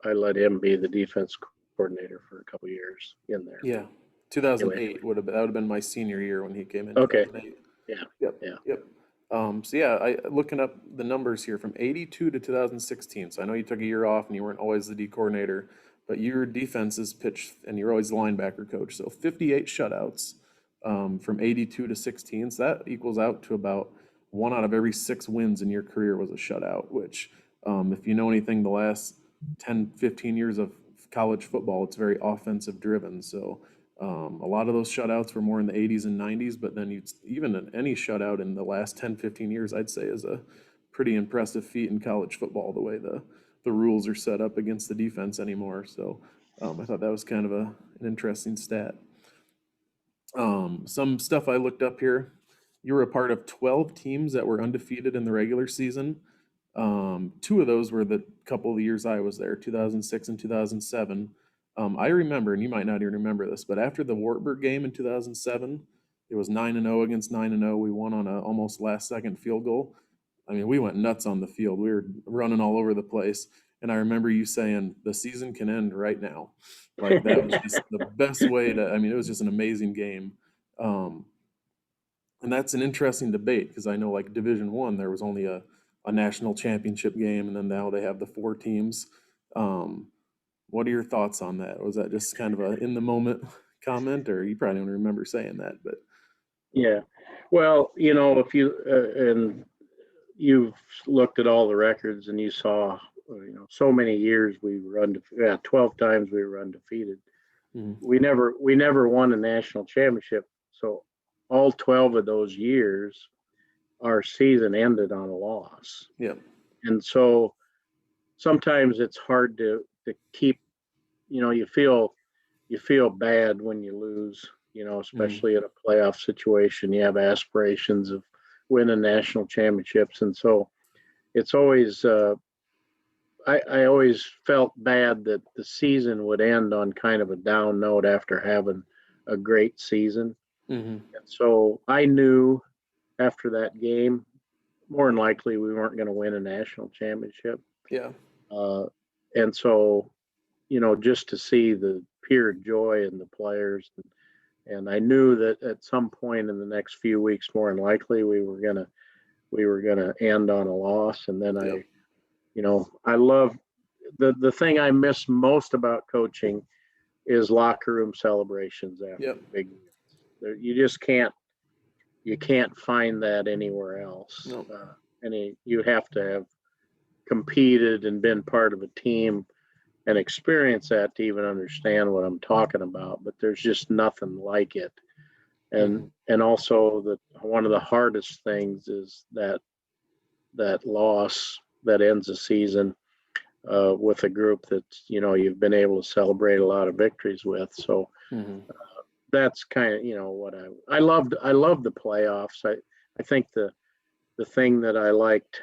I let him be the defense coordinator for a couple of years in there. Yeah. 2008 that would have been my senior year when he came in. Okay. 2008. Yeah. Yep. Yeah. Yep. So yeah, looking up the numbers here from 82 to 2016. So I know you took a year off and you weren't always the D coordinator, but your defenses pitched and you're always the linebacker coach. So 58 shutouts from 82 to 16. So that equals out to about 1 out of every 6 wins in your career was a shutout, which if you know anything, the last 10, 15 years of college football, it's very offensive driven. So a lot of those shutouts were more in the 80s and 90s, but then even any shutout in the last 10, 15 years, I'd say is a pretty impressive feat in college football, the way the rules are set up against the defense anymore. So I thought that was kind of an interesting stat. Some stuff I looked up here. You were a part of 12 teams that were undefeated in the regular season. 2 of those were the couple of years I was there, 2006 and 2007. I remember, and you might not even remember this, but after the Wartburg game in 2007, it was 9-0 against 9-0. We won on a almost last-second field goal. I mean, we went nuts on the field. We were running all over the place. And I remember you saying, the season can end right now. Like, that was just the best way it was just an amazing game. And that's an interesting debate because I know, like, Division I, there was only a national championship game, and then now they have the 4 teams. What are your thoughts on that? Was that just kind of a in the moment comment, or you probably don't remember saying that? But yeah, well, if you and you've looked at all the records and you saw, so many years we were undefeated. Yeah, 12 times we were undefeated. We never won a national championship. So all 12 of those years, our season ended on a loss. yeah, And so sometimes it's hard to keep, you feel bad when you lose, especially in a playoff situation. You have aspirations of winning national championships. And so it's always, I always felt bad that the season would end on kind of a down note after having a great season. And so I knew after that game, more than likely we weren't going to win a national championship. Yeah. And so, just to see the pure joy in the players, and I knew that at some point in the next few weeks, more than likely we were gonna end on a loss. And then I love the thing I miss most about coaching is locker room celebrations after big wins. You just can't find that anywhere else. No. You have to have competed and been part of a team and experience that to even understand what I'm talking about. But there's just nothing like it. And also one of the hardest things is that loss that ends the season with a group that you've been able to celebrate a lot of victories with. So that's kind of what I loved. I loved the playoffs. I think the thing that I liked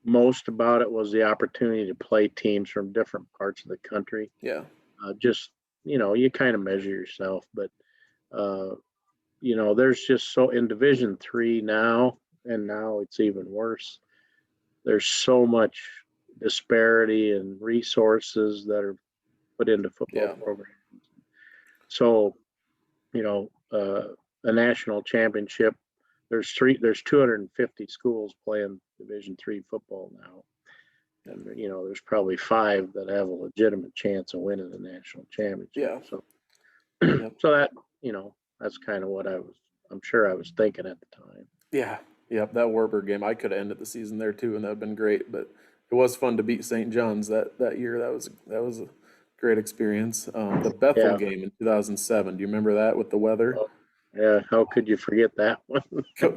most about it was the opportunity to play teams from different parts of the country. Yeah. You kind of measure yourself, but there's just so in Division III now, and now it's even worse. There's so much disparity and resources that are put into football programs. So a national championship. There's 250 schools playing Division III football now. And, there's probably 5 that have a legitimate chance of winning the national championship. Yeah. So, Yep. so that, that's kind of what I'm sure I was thinking at the time. Yeah. Yep. That Warburg game, I could have ended the season there too, and that would have been great. But it was fun to beat St. John's that year. That was a great experience. The Bethel game in 2007. Do you remember that with the weather? Oh, yeah. How could you forget that one?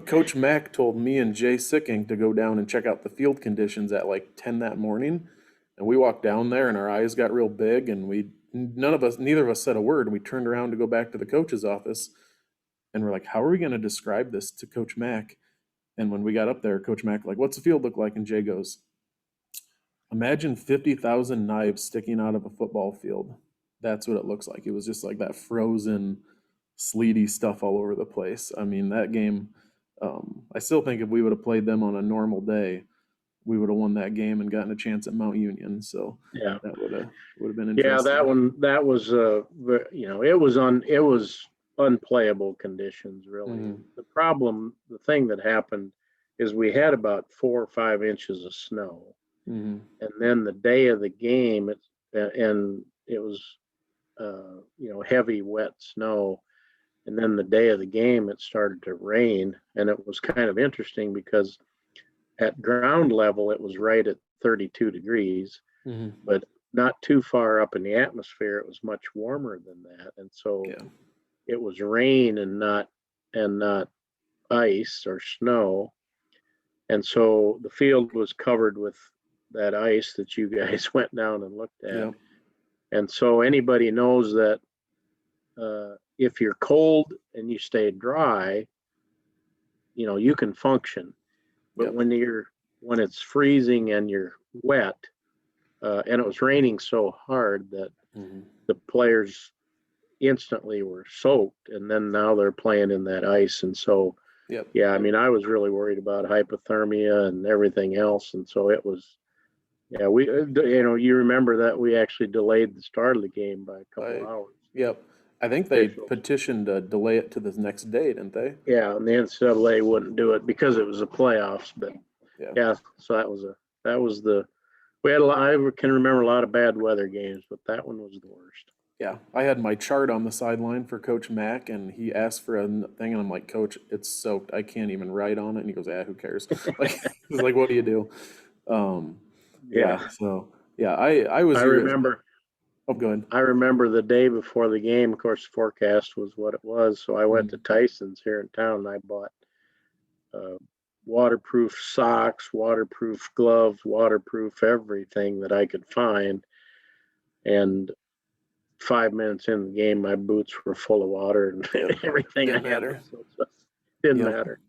Coach Mack told me and Jay Sicking to go down and check out the field conditions at like 10 that morning. And we walked down there and our eyes got real big and neither of us said a word. And we turned around to go back to the coach's office and we're like, how are we going to describe this to Coach Mack? And when we got up there, Coach Mack, like, what's the field look like? And Jay goes, imagine 50,000 knives sticking out of a football field. That's what it looks like. It was just like that frozen, sleety stuff all over the place. I mean, that game, I still think if we would have played them on a normal day, we would have won that game and gotten a chance at Mount Union. So yeah, that would have been yeah. interesting. That was it was unplayable conditions really. Mm-hmm. The thing that happened is we had about 4 or 5 inches of snow, Mm-hmm. and then the day of the game, it was heavy wet snow. And then the day of the game, it started to rain. And it was kind of interesting because at ground level, it was right at 32 degrees, Mm-hmm. but not too far up in the atmosphere, it was much warmer than that. And so it was rain and not ice or snow. And so the field was covered with that ice that you guys went down and looked at. Yeah. And so anybody knows that if you're cold and you stay dry, you can function. But when it's freezing and you're wet, and it was raining so hard that the players instantly were soaked, and then now they're playing in that ice. And so, yeah, I mean, I was really worried about hypothermia and everything else. And so it was, yeah, you remember that we actually delayed the start of the game by a couple hours. Yep. I think they petitioned to delay it to the next day, didn't they? Yeah, and the NCAA wouldn't do it because it was the playoffs. But so I can remember a lot of bad weather games, but that one was the worst. Yeah, I had my chart on the sideline for Coach Mack, and he asked for a thing, and I'm like, Coach, it's soaked. I can't even write on it. And he goes, who cares? He's like, what do you do? So I was. I remember. Oh, go ahead. I remember the day before the game, of course, the forecast was what it was. So I went to Tyson's here in town and I bought waterproof socks, waterproof gloves, waterproof everything that I could find. And 5 minutes in the game, my boots were full of water and everything. Didn't matter. Didn't matter.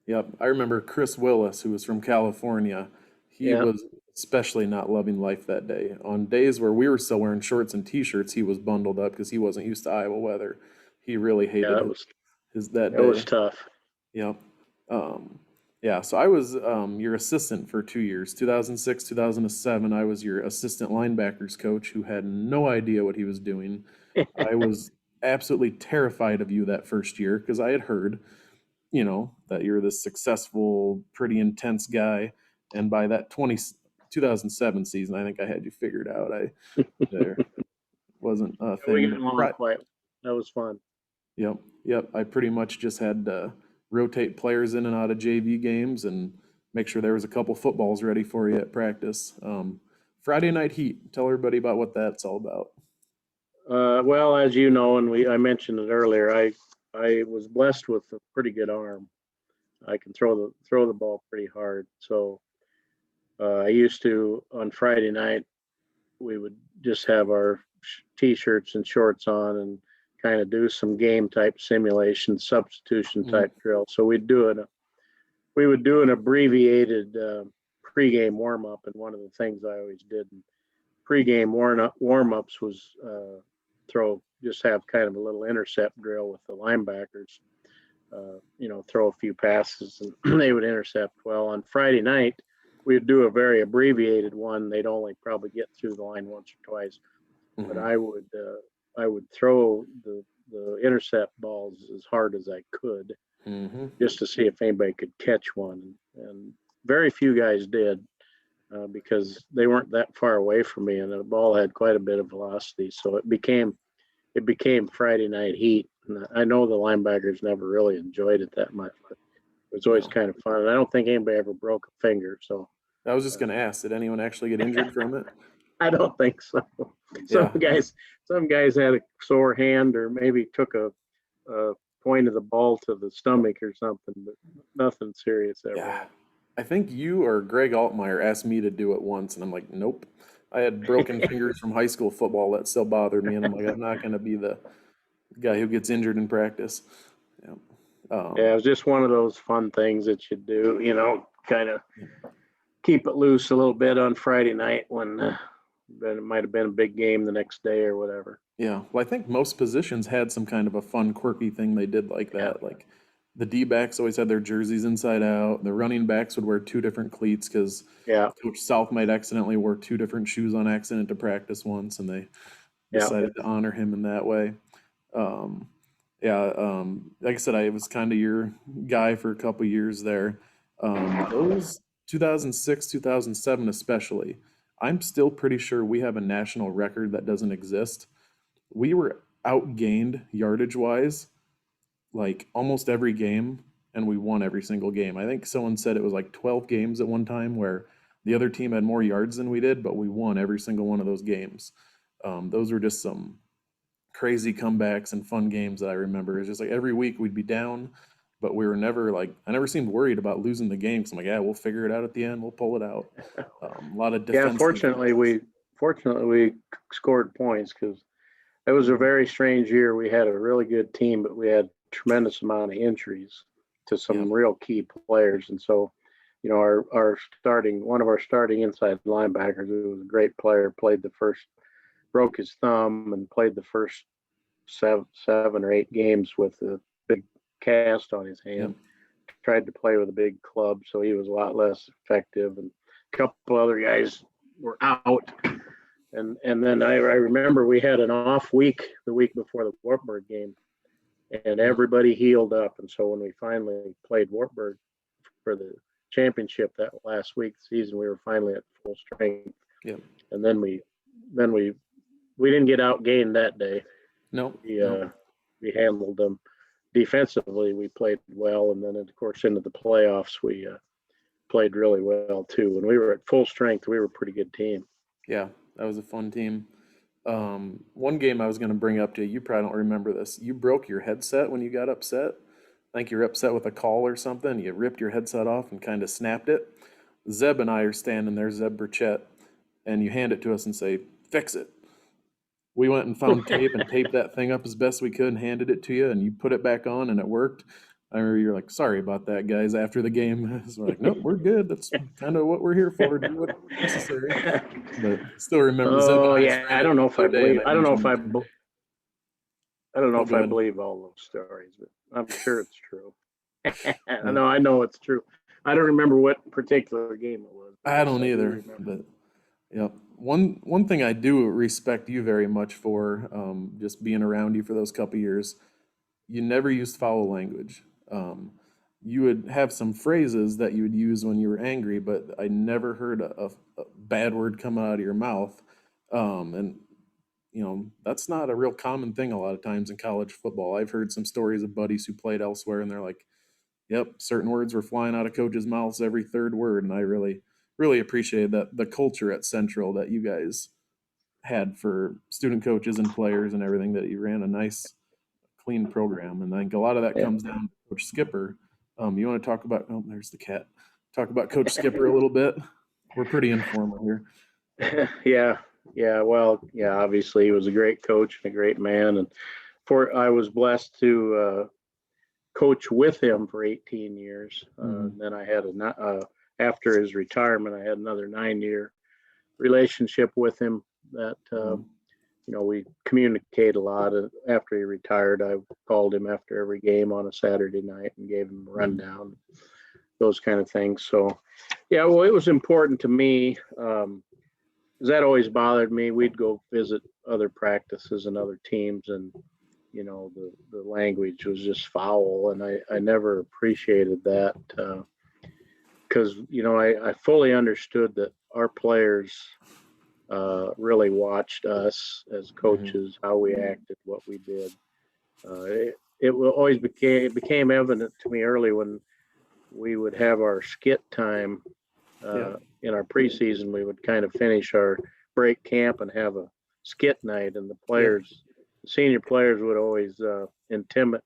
Yep. I remember Chris Willis, who was from California. He was especially not loving life that day. On days where we were still wearing shorts and T-shirts, he was bundled up because he wasn't used to Iowa weather. He really hated that day. It was tough. Yep. So I was your assistant for 2 years. 2006, 2007, I was your assistant linebackers coach who had no idea what he was doing. I was absolutely terrified of you that first year because I had heard, that you're this successful, pretty intense guy. And by that 2007 season, I think I had you figured out. There wasn't a thing. We got along quite. That was fun. Yep. I pretty much just had to rotate players in and out of JV games and make sure there was a couple footballs ready for you at practice. Friday Night Heat. Tell everybody about what that's all about. Well, as you know, and I mentioned it earlier, I was blessed with a pretty good arm. I can throw the ball pretty hard. So I used to, on Friday night, we would just have our T-shirts and shorts on and kind of do some game type simulation, substitution type drill. So we would do an abbreviated pregame warm up, and one of the things I always did in pregame warm ups was have kind of a little intercept drill with the linebackers. Throw a few passes and they would intercept. Well, on Friday night, we'd do a very abbreviated one. They'd only probably get through the line once or twice, but I would throw the intercept balls as hard as I could, just to see if anybody could catch one. And very few guys did, because they weren't that far away from me, and the ball had quite a bit of velocity. So it became Friday night heat. And I know the linebackers never really enjoyed it that much, but it was always kind of fun. And I don't think anybody ever broke a finger. So I was just going to ask, did anyone actually get injured from it? I don't think so. Some guys had a sore hand, or maybe took a point of the ball to the stomach or something, but nothing serious ever. Yeah. I think you or Greg Altmaier asked me to do it once, and I'm like, nope. I had broken fingers from high school football that still bothered me, and I'm like, I'm not going to be the guy who gets injured in practice. Yeah. Yeah, it was just one of those fun things that you do, kind of keep it loose a little bit on Friday night when it might have been a big game the next day or whatever. Yeah, well, I think most positions had some kind of a fun, quirky thing they did like that. Yeah. Like the D-backs always had their jerseys inside out. The running backs would wear two different cleats because Coach South might accidentally wear two different shoes on accident to practice once, and they decided to honor him in that way. Like I said, I was kind of your guy for a couple years there. Those 2006, 2007 especially, I'm still pretty sure we have a national record that doesn't exist. We were outgained yardage-wise like almost every game, and we won every single game. I think someone said it was like 12 games at one time where the other team had more yards than we did, but we won every single one of those games. Those were just some crazy comebacks and fun games that I remember. It's just like every week we'd be down, but we were never I never seemed worried about losing the game. Cause I'm like, yeah, we'll figure it out at the end. We'll pull it out. A lot of defense. Yeah, fortunately we scored points, because it was a very strange year. We had a really good team, but we had a tremendous amount of injuries to some real key players. And so, one of our starting inside linebackers, who was a great player, broke his thumb and played the first seven or eight games with a big cast on his hand. Tried to play with a big club, so he was a lot less effective. And a couple other guys were out. And then I remember we had an off week the week before the Wartburg game, and everybody healed up. And so when we finally played Wartburg for the championship that last week of the season, we were finally at full strength. Yeah. And then we didn't get outgained that day. We handled them defensively. We played well, and then of course into the playoffs we played really well too. When we were at full strength, we were a pretty good team. Yeah, that was a fun team. One game I was going to bring up to you, you probably don't remember this. You broke your headset when you got upset. I think you were upset with a call or something. You ripped your headset off and kind of snapped it. Zeb and I are standing there, Zeb Burchett, and you hand it to us and say, fix it. We went and found tape and taped that thing up as best we could and handed it to you, and you put it back on and it worked. I remember you're like, sorry about that, guys, after the game. So we're like, nope, we're good. That's kind of what we're here for, do what's necessary. But still remember. I don't know if I believe all those stories, but I'm sure it's true. I know it's true. I don't remember what particular game it was. I don't either. But yeah, one thing I do respect you very much for, just being around you for those couple years, you never used foul language. You would have some phrases that you would use when you were angry, but I never heard a bad word come out of your mouth. And that's not a real common thing a lot of times in college football. I've heard some stories of buddies who played elsewhere, and they're like, yep, certain words were flying out of coaches' mouths every third word. And I really, really appreciated that, the culture at Central that you guys had for student coaches and players and everything, that you ran a nice, clean program. And I think a lot of that comes down to Coach Skipper. You want to talk about, there's the cat. Talk about Coach Skipper a little bit. We're pretty informal here. Yeah. Obviously he was a great coach and a great man. And I was blessed to coach with him for 18 years. Then I had after his retirement, I had another 9-year relationship with him that, we communicate a lot. After he retired, I called him after every game on a Saturday night and gave him a rundown, those kind of things. So, it was important to me. That always bothered me. We'd go visit other practices and other teams, and the language was just foul, and I never appreciated that because I fully understood that our players really watched us as coaches, how we acted, what we did. It became evident to me early when we would have our skit time in our preseason. We would kind of finish our break camp and have a skit night, and the players, the senior players, would always intimidate.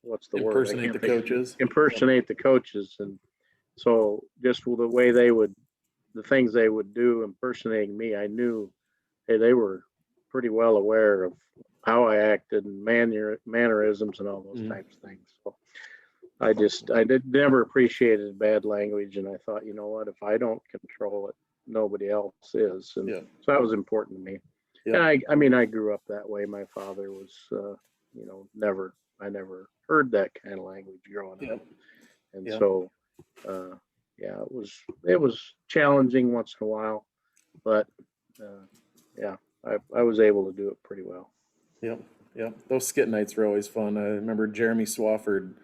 What's the word? Impersonate the coaches. Impersonate the coaches, and so just the way the things they would do impersonating me, I knew, hey, they were pretty well aware of how I acted and mannerisms and all those types of things. So I never appreciated bad language, and I thought, you know what, if I don't control it, nobody else is, and so that was important to me. And I grew up that way. My father was, I never heard that kind of language growing up, and so, it was challenging once in a while, but I was able to do it pretty well. Yep. Those skit nights were always fun. I remember Jeremy Swafford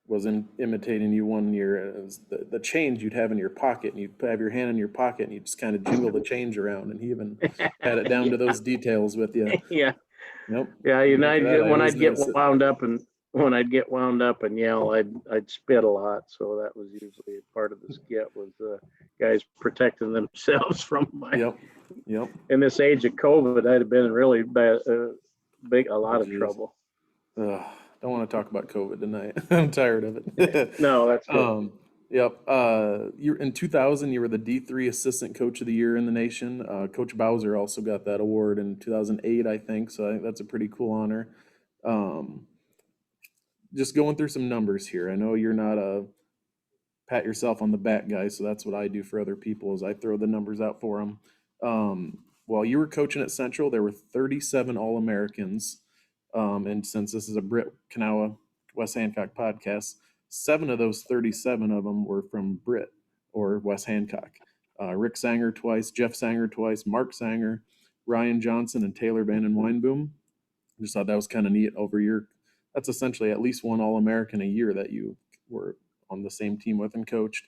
was imitating you one year. It was the change you'd have in your pocket, and you'd have your hand in your pocket, and you'd just kind of jiggle the change around, and he even had it down to those details with you. Yeah. Nope. Yeah, when I'd get wound up and yell, I'd spit a lot. So that was usually part of the skit, was guys protecting themselves from my. Yep. In this age of COVID, I'd have been in really bad, a lot of trouble. Don't want to talk about COVID tonight. I'm tired of it. No, that's good. Yep. In 2000, you were the D3 Assistant Coach of the Year in the nation. Coach Bowser also got that award in 2008, I think. So I think that's a pretty cool honor. Just going through some numbers here. I know you're not a pat yourself on the back guy, so that's what I do for other people, is I throw the numbers out for them. While you were coaching at Central, there were 37 All-Americans. And since this is a Britt, Kanawha, West Hancock podcast, 7 of those 37 of them were from Britt or West Hancock. Rick Sanger twice, Jeff Sanger twice, Mark Sanger, Ryan Johnson, and Taylor Vanden Weinboom. Just thought that was kind of neat that's essentially at least one All-American a year that you were on the same team with and coached.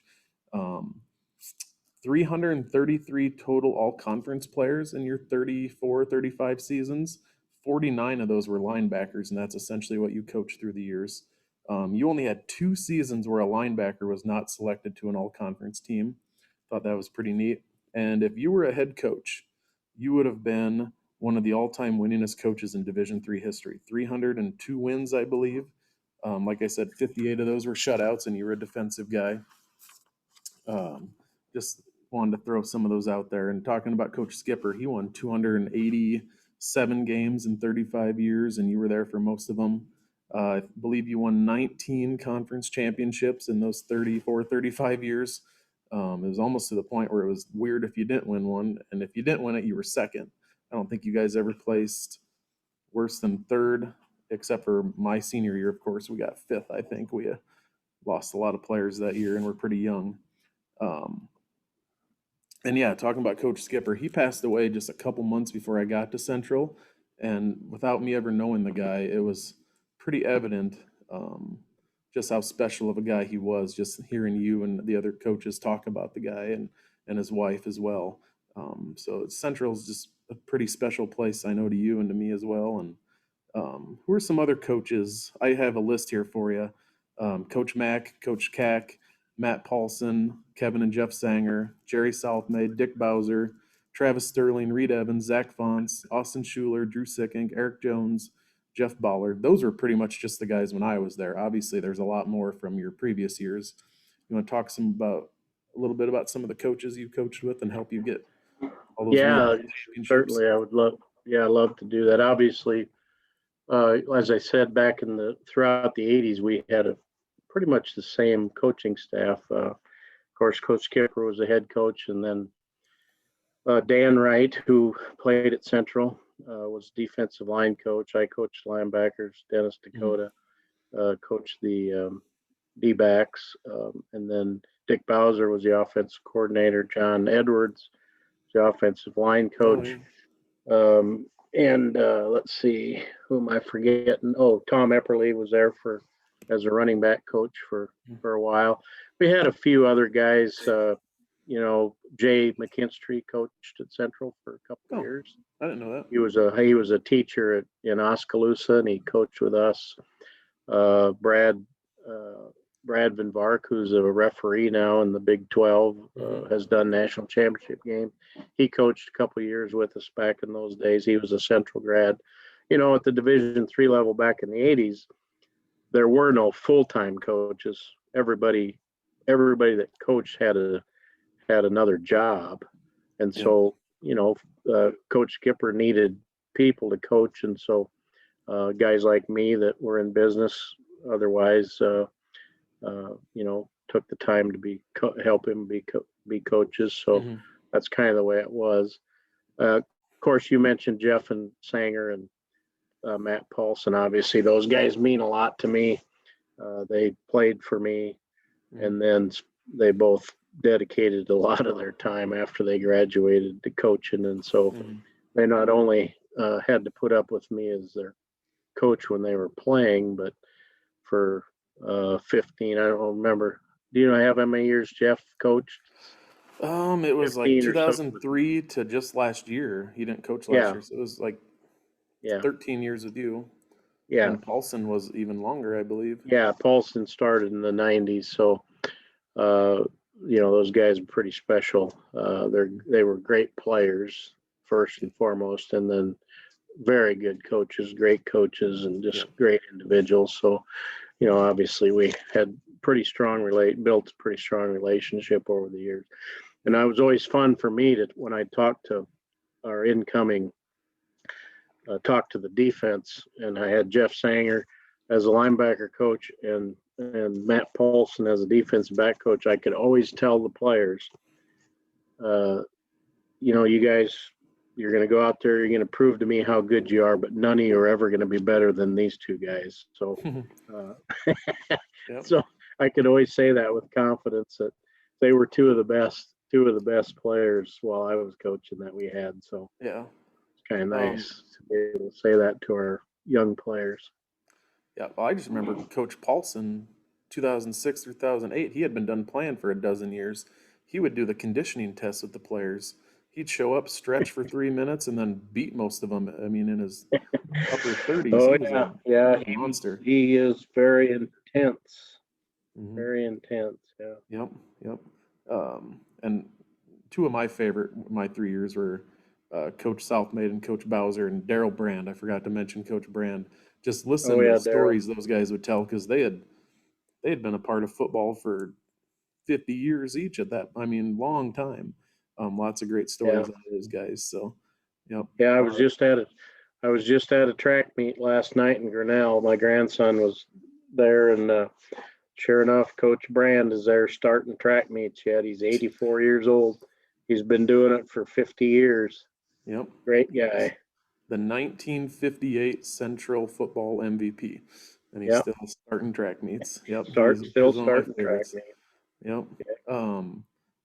333 total all-conference players in your 35 seasons. 49 of those were linebackers, and that's essentially what you coached through the years. You only had 2 seasons where a linebacker was not selected to an all-conference team. Thought that was pretty neat. And if you were a head coach, you would have been one of the all-time winningest coaches in Division III history. 302 wins, I believe. Like I said, 58 of those were shutouts, and you were a defensive guy. Just wanted to throw some of those out there. And talking about Coach Skipper, he won 287 games in 35 years, and you were there for most of them. I believe you won 19 conference championships in those 35 years. It was almost to the point where it was weird if you didn't win one, and if you didn't win it, you were second. I don't think you guys ever placed worse than third, except for my senior year, of course. We got fifth, I think. We lost a lot of players that year, and we're pretty young. And yeah, talking about Coach Skipper, he passed away just a couple months before I got to Central, and without me ever knowing the guy, it was pretty evident just how special of a guy he was, just hearing you and the other coaches talk about the guy and his wife as well. So Central is just a pretty special place, I know, to you and to me as well. And who are some other coaches? I have a list here for you. Coach Mack, Coach Cack, Matt Paulson, Kevin and Jeff Sanger, Jerry Southmaid, Dick Bowser, Travis Sterling, Reed Evans, Zach Fonts, Austin Schuler, Drew Sickink, Eric Jones, Jeff Ballard. Those were pretty much just the guys when I was there. Obviously, there's a lot more from your previous years. You want to talk a little bit about some of the coaches you coached with and help you get all those championships? Certainly. I would love to do that. Obviously, as I said, throughout the 80s, we had pretty much the same coaching staff. Of course, Coach Skipper was the head coach, and then Dan Wright, who played at Central, was defensive line coach. I coached linebackers. Dennis Dakota coached the D-backs, and then Dick Bowser was the offensive coordinator. John Edwards, the offensive line coach. And let's see, who am I forgetting? Oh, Tom Epperly was there as a running back coach for a while. We had a few other guys. Jay McKinstry coached at Central for a couple of years. I didn't know that. He was a teacher in Oskaloosa, and he coached with us. Brad Van Vark, who's a referee now in the Big 12, has done national championship game. He coached a couple of years with us back in those days. He was a Central grad. At the Division III level back in the 80s, there were no full-time coaches. Everybody that coached had another job, and so Coach Skipper needed people to coach, and so guys like me that were in business otherwise, took the time to help him be coaches. So that's kind of the way it was. Of course, you mentioned Jeff and Sanger and Matt Paulson. Obviously, those guys mean a lot to me. They played for me, and then they both dedicated a lot of their time after they graduated to coaching. And so they not only had to put up with me as their coach when they were playing, but for 15, I don't remember. Do you know how many years Jeff coached? It was like 2003 to just last year. He didn't coach last year, so it was like 13 years with you. Yeah. And Paulson was even longer, I believe. Yeah, Paulson started in the 90s, so those guys are pretty special. They were great players first and foremost, and then very good coaches, great coaches, and just great individuals. So, obviously we had built a pretty strong relationship over the years. And it was always fun for me when I talked to our incoming, talk to the defense, and I had Jeff Sanger as a linebacker coach and Matt Paulson as a defensive back coach. I could always tell the players, you guys, you're going to go out there, you're going to prove to me how good you are, but none of you are ever going to be better than these two guys. So, so I could always say that with confidence that they were two of the best players while I was coaching that we had. So it's kind of nice to be able to say that to our young players. Yeah, well, I just remember Coach Paulson, 2006 through 2008. He had been done playing for a dozen years. He would do the conditioning tests with the players. He'd show up, stretch for 3 minutes, and then beat most of them. I mean, in his upper 30s. Oh, he was a monster. He is very intense. Very intense, Yep. And two of my 3 years were Coach Southmaid and Coach Bowser and Daryl Brand. I forgot to mention Coach Brand. Just listen to the stories those guys would tell, because they had been a part of football for 50 years each long time. Lots of great stories out of those guys. So, Yeah, I was just at a track meet last night in Grinnell. My grandson was there, and sure enough, Coach Brand is there starting track meets yet. He's 84 years old. He's been doing it for 50 years. Yep. Great guy. The 1958 Central Football MVP. And he's still starting track meets. Yep. Still starting track meets. Yep.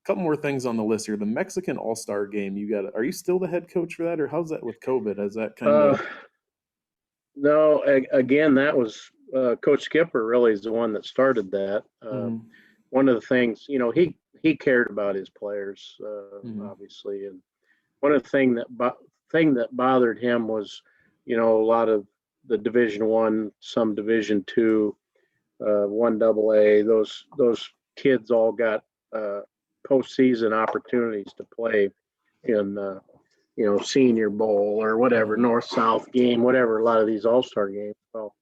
Couple more things on the list here. The Mexican All-Star game, are you still the head coach for that, or how's that with COVID? Has that kind of No, again, that was Coach Skipper really is the one that started that. One of the things, he cared about his players, obviously, and one of the thing that bothered him was, a lot of the Division I, some Division II, 1AA, those kids all got postseason opportunities to play in Senior Bowl or whatever, North-South game, whatever, a lot of these all-star games. Well,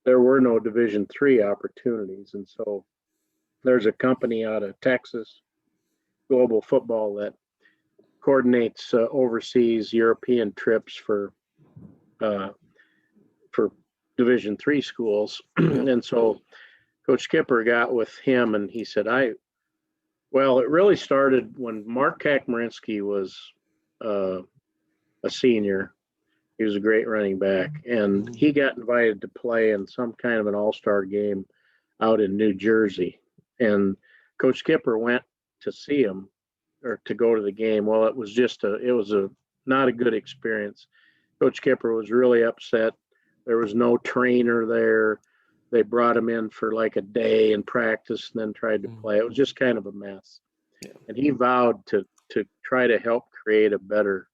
there were no Division III opportunities. And so there's a company out of Texas, Global Football, that coordinates overseas European trips for Division III schools. And so Coach Skipper got with him, and he said, it really started when Mark Kakmarinsky was a senior. He was a great running back, and he got invited to play in some kind of an all-star game out in New Jersey. And Coach Skipper went to see him, or to go to the game. Well, it was not a good experience. Coach Kipper was really upset. There was no trainer there. They brought him in for like a day and practice and then tried to play. It was just kind of a mess. Yeah. And he vowed to try to help create a better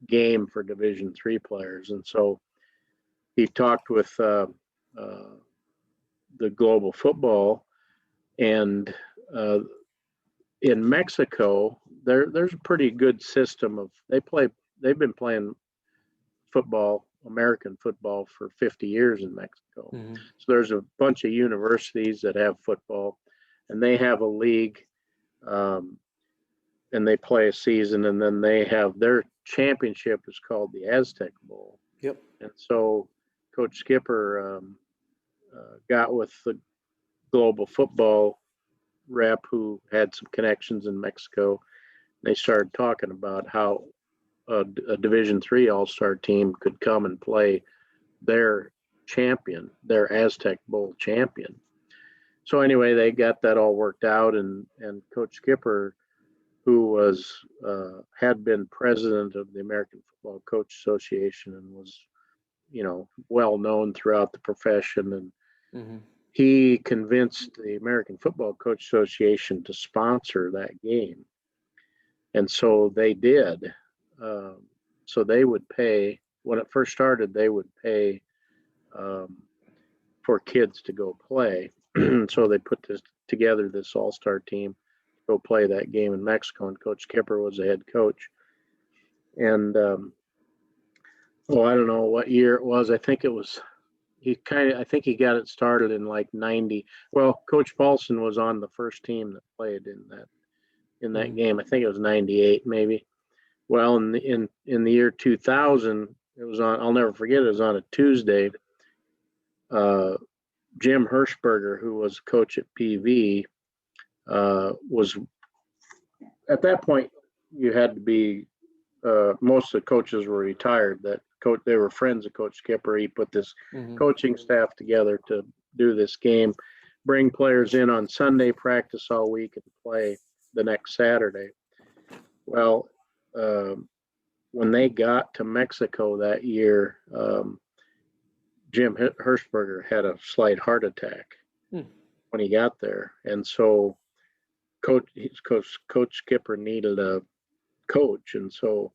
game for Division III players. And so he talked with the global football, and in Mexico, there's a pretty good system of they've been playing football, American football, for 50 years in Mexico. So there's a bunch of universities that have football, and they have a league, and they play a season, and then they have their championship is called the Aztec Bowl. Yep. And so Coach Skipper got with the global football rep who had some connections in Mexico. They started talking about how a Division III All-Star team could come and play their champion, their Aztec Bowl champion. So anyway, they got that all worked out, and Coach Skipper, who was had been president of the American Football Coach Association and was, well known throughout the profession, and he convinced the American Football Coach Association to sponsor that game. And so they did. So they would pay, when it first started, they would pay for kids to go play. So they put together this all-star team to go play that game in Mexico, and Coach Kipper was the head coach. And I don't know what year it was. I think he got it started in like 90. Well, Coach Paulson was on the first team that played in that game. I think it was 98 maybe. Well, in the year 2000, it was on, I'll never forget, it was on a Tuesday. Jim Hirschberger, who was coach at PV, was, at that point, you had to be, most of the coaches were retired. They were friends of Coach Skipper. He put this coaching staff together to do this game, bring players in on Sunday, practice all week, and play the next Saturday. Well, when they got to Mexico that year, Jim Hirschberger had a slight heart attack when he got there. And so Coach Skipper needed a coach. And so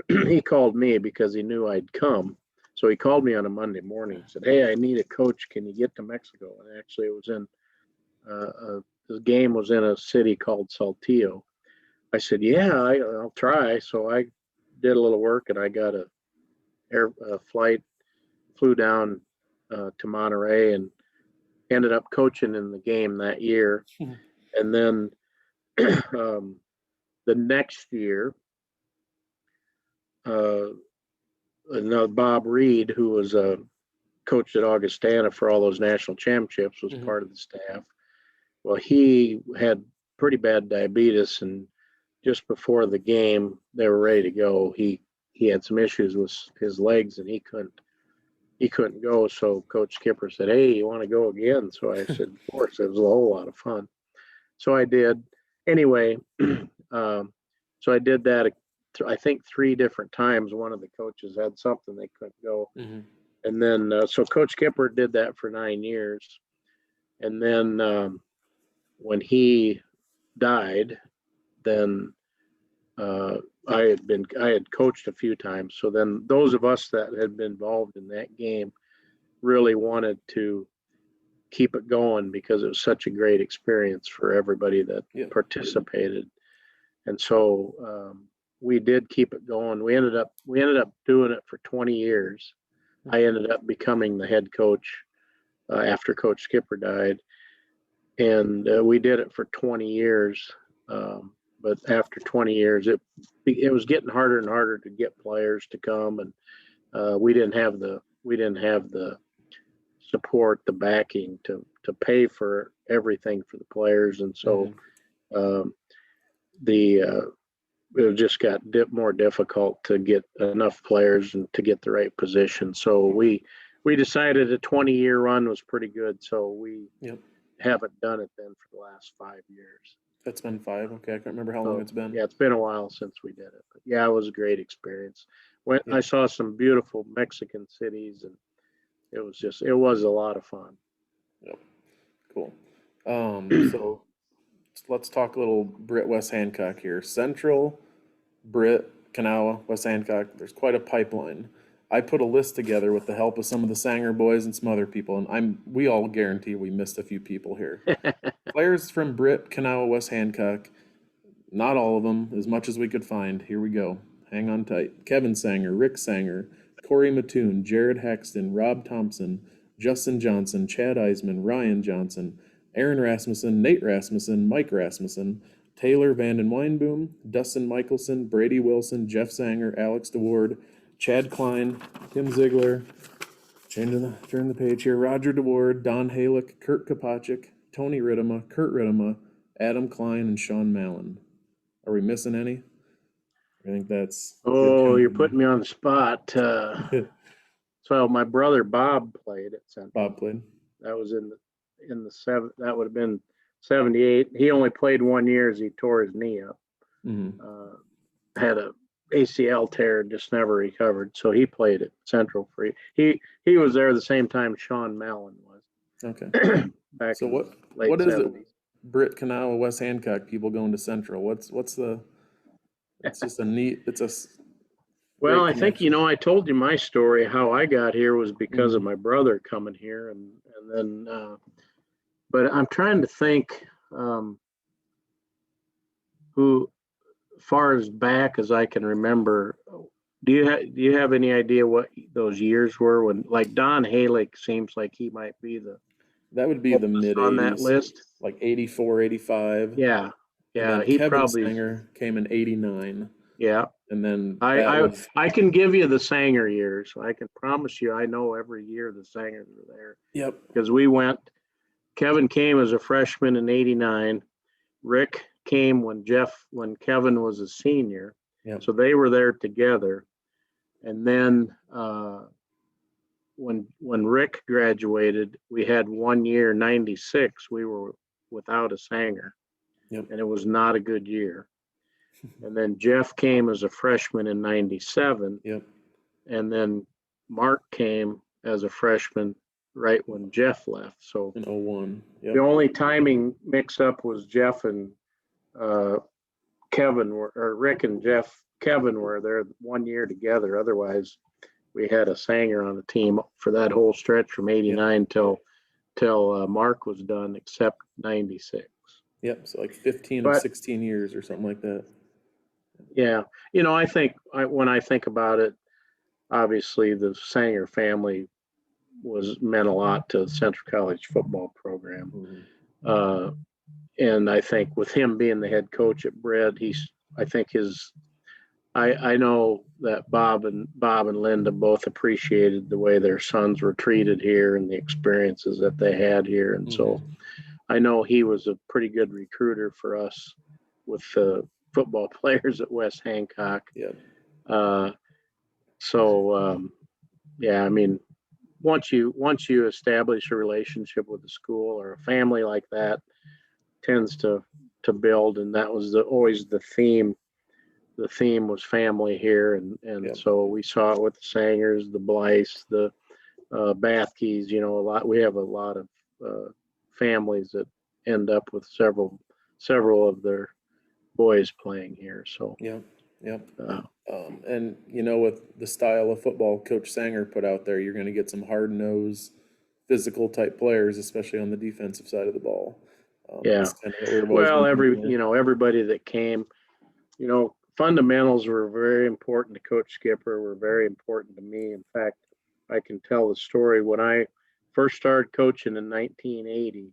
he called me because he knew I'd come. So he called me on a Monday morning and said, "Hey, I need a coach. Can you get to Mexico?" And actually it was in, the game was in a city called Saltillo. I said, "Yeah, I'll try." So I did a little work, and I got a flight, flew down to Monterey, and ended up coaching in the game that year. And then the next year, Bob Reed, who was a coach at Augustana for all those national championships, was part of the staff. Well, he had pretty bad diabetes, and just before the game, they were ready to go. He had some issues with his legs, and he couldn't go. So Coach Skipper said, "Hey, you want to go again?" So I said, "Of course." It was a whole lot of fun. So I did. Anyway, so I did that, I think 3 different times. One of the coaches had something, they couldn't go. And then, so Coach Skipper did that for 9 years. And then when he died, then I had coached a few times. So then those of us that had been involved in that game really wanted to keep it going because it was such a great experience for everybody that participated. And so we did keep it going. We ended up doing it for 20 years. I ended up becoming the head coach after Coach Skipper died, and we did it for 20 years. But after 20 years, it was getting harder and harder to get players to come, and we didn't have the support, the backing to pay for everything for the players, and so it just got more difficult to get enough players and to get the right position. So we decided a 20-year run was pretty good. So we haven't done it then for the last 5 years. That's been 5. Okay, I can't remember how long So, it's been. yeah, it's been a while since we did it. But yeah, it was a great experience. I Yeah. saw some beautiful Mexican cities, and it was a lot of fun. Yep. Cool. So let's talk a little Britt West Hancock here. Central, Britt, Kanawha, West Hancock. There's quite a pipeline. I put a list together with the help of some of the Sanger boys and some other people, and we all guarantee we missed a few people here. Players from Britt, Kanawha, West Hancock. Not all of them, as much as we could find. Here we go. Hang on tight. Kevin Sanger, Rick Sanger, Corey Mattoon, Jared Hexton, Rob Thompson, Justin Johnson, Chad Eisman, Ryan Johnson, Aaron Rasmussen, Nate Rasmussen, Mike Rasmussen, Taylor Vanden Weinboom, Dustin Michelson, Brady Wilson, Jeff Sanger, Alex DeWaard, Chad Klein, Tim Ziegler, turn the page here, Roger DeWaard, Don Halick, Kurt Kopachik, Tony Ridema, Kurt Ridema, Adam Klein, and Sean Mallon. Are we missing any? I think that's a good Oh, chunk you're of them. putting me on the spot. So my brother Bob played at Central. Bob played. That was in the seven. That would have been 78. He only played 1 year as he tore his knee up. Had a ACL tear, just never recovered. So he played at Central free. He was there the same time Sean Mallon was. Okay. Back So in what the late what is 70s. it? Britt, Kanawha, West Hancock people going to Central. What's the? It's just a neat. It's a. Well, great I think, connection. I told you my story. How I got here was because Mhm. of my brother coming here, and then, but I'm trying to think who, far as back as I can remember. Do you have any idea what those years were when, like, Don Halick seems like he might be the That would be the oldest mid on that 80s, list? like 84, 85. Yeah, And then he Kevin probably. Sanger came in 89. Yeah, And then that I was. I can give you the Sanger years. I can promise you, I know every year the Sangers were there Yep. because we went. Kevin came as a freshman in '89. Rick came when Kevin was a senior. Yep. So they were there together. And then when Rick graduated, we had 1 year, '96. We were without a Sanger. Yep. And it was not a good year. And then Jeff came as a freshman in '97. Yep. And then Mark came as a freshman right when Jeff left. So In 01. Yep. the only timing mix up was Jeff and Kevin or Rick and Kevin were there 1 year together. Otherwise, we had a Sanger on the team for that whole stretch from '89 till Mark was done, except '96. Yep. So like 15 But, of 16 years or something like that. Yeah, I think when I think about it, obviously the Sanger family meant a lot to the Central College football program. Mm-hmm. And I think with him being the head coach at Britt, I know that Bob and Linda both appreciated the way their sons were treated here and the experiences that they had here. And so I know he was a pretty good recruiter for us with the football players at West Hancock. Yep. Yeah, I mean, once you establish a relationship with the school or a family like that, tends to build, and that was always the theme. The theme was family here, and Yep. So we saw it with the Sangers, the Blythes, the Bathkeys. A lot. We have a lot of families that end up with several of their boys playing here. So Yep. And with the style of football Coach Sanger put out there, you're going to get some hard-nosed, physical type players, especially on the defensive side of the ball. Yeah. Well, everybody that came, fundamentals were very important to Coach Skipper, were very important to me. In fact, I can tell the story when I first started coaching in 1980.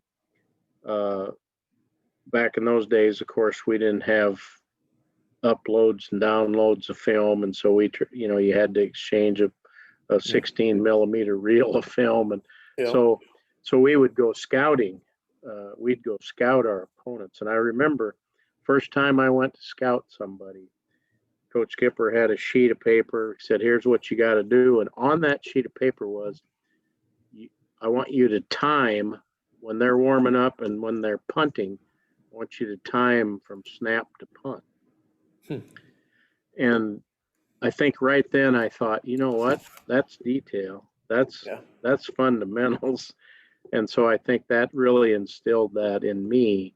Back in those days, of course, we didn't have uploads and downloads of film, and so you had to exchange a 16 millimeter reel of film, and so we would go scouting. We'd go scout our opponents, and I remember first time I went to scout somebody, Coach Skipper had a sheet of paper, said, "Here's what you got to do," and on that sheet of paper was, I want you to time when they're warming up and when they're punting, I want you to time from snap to punt. Hmm. And I think right then I thought, you know what? That's detail. That's fundamentals. And so I think that really instilled that in me.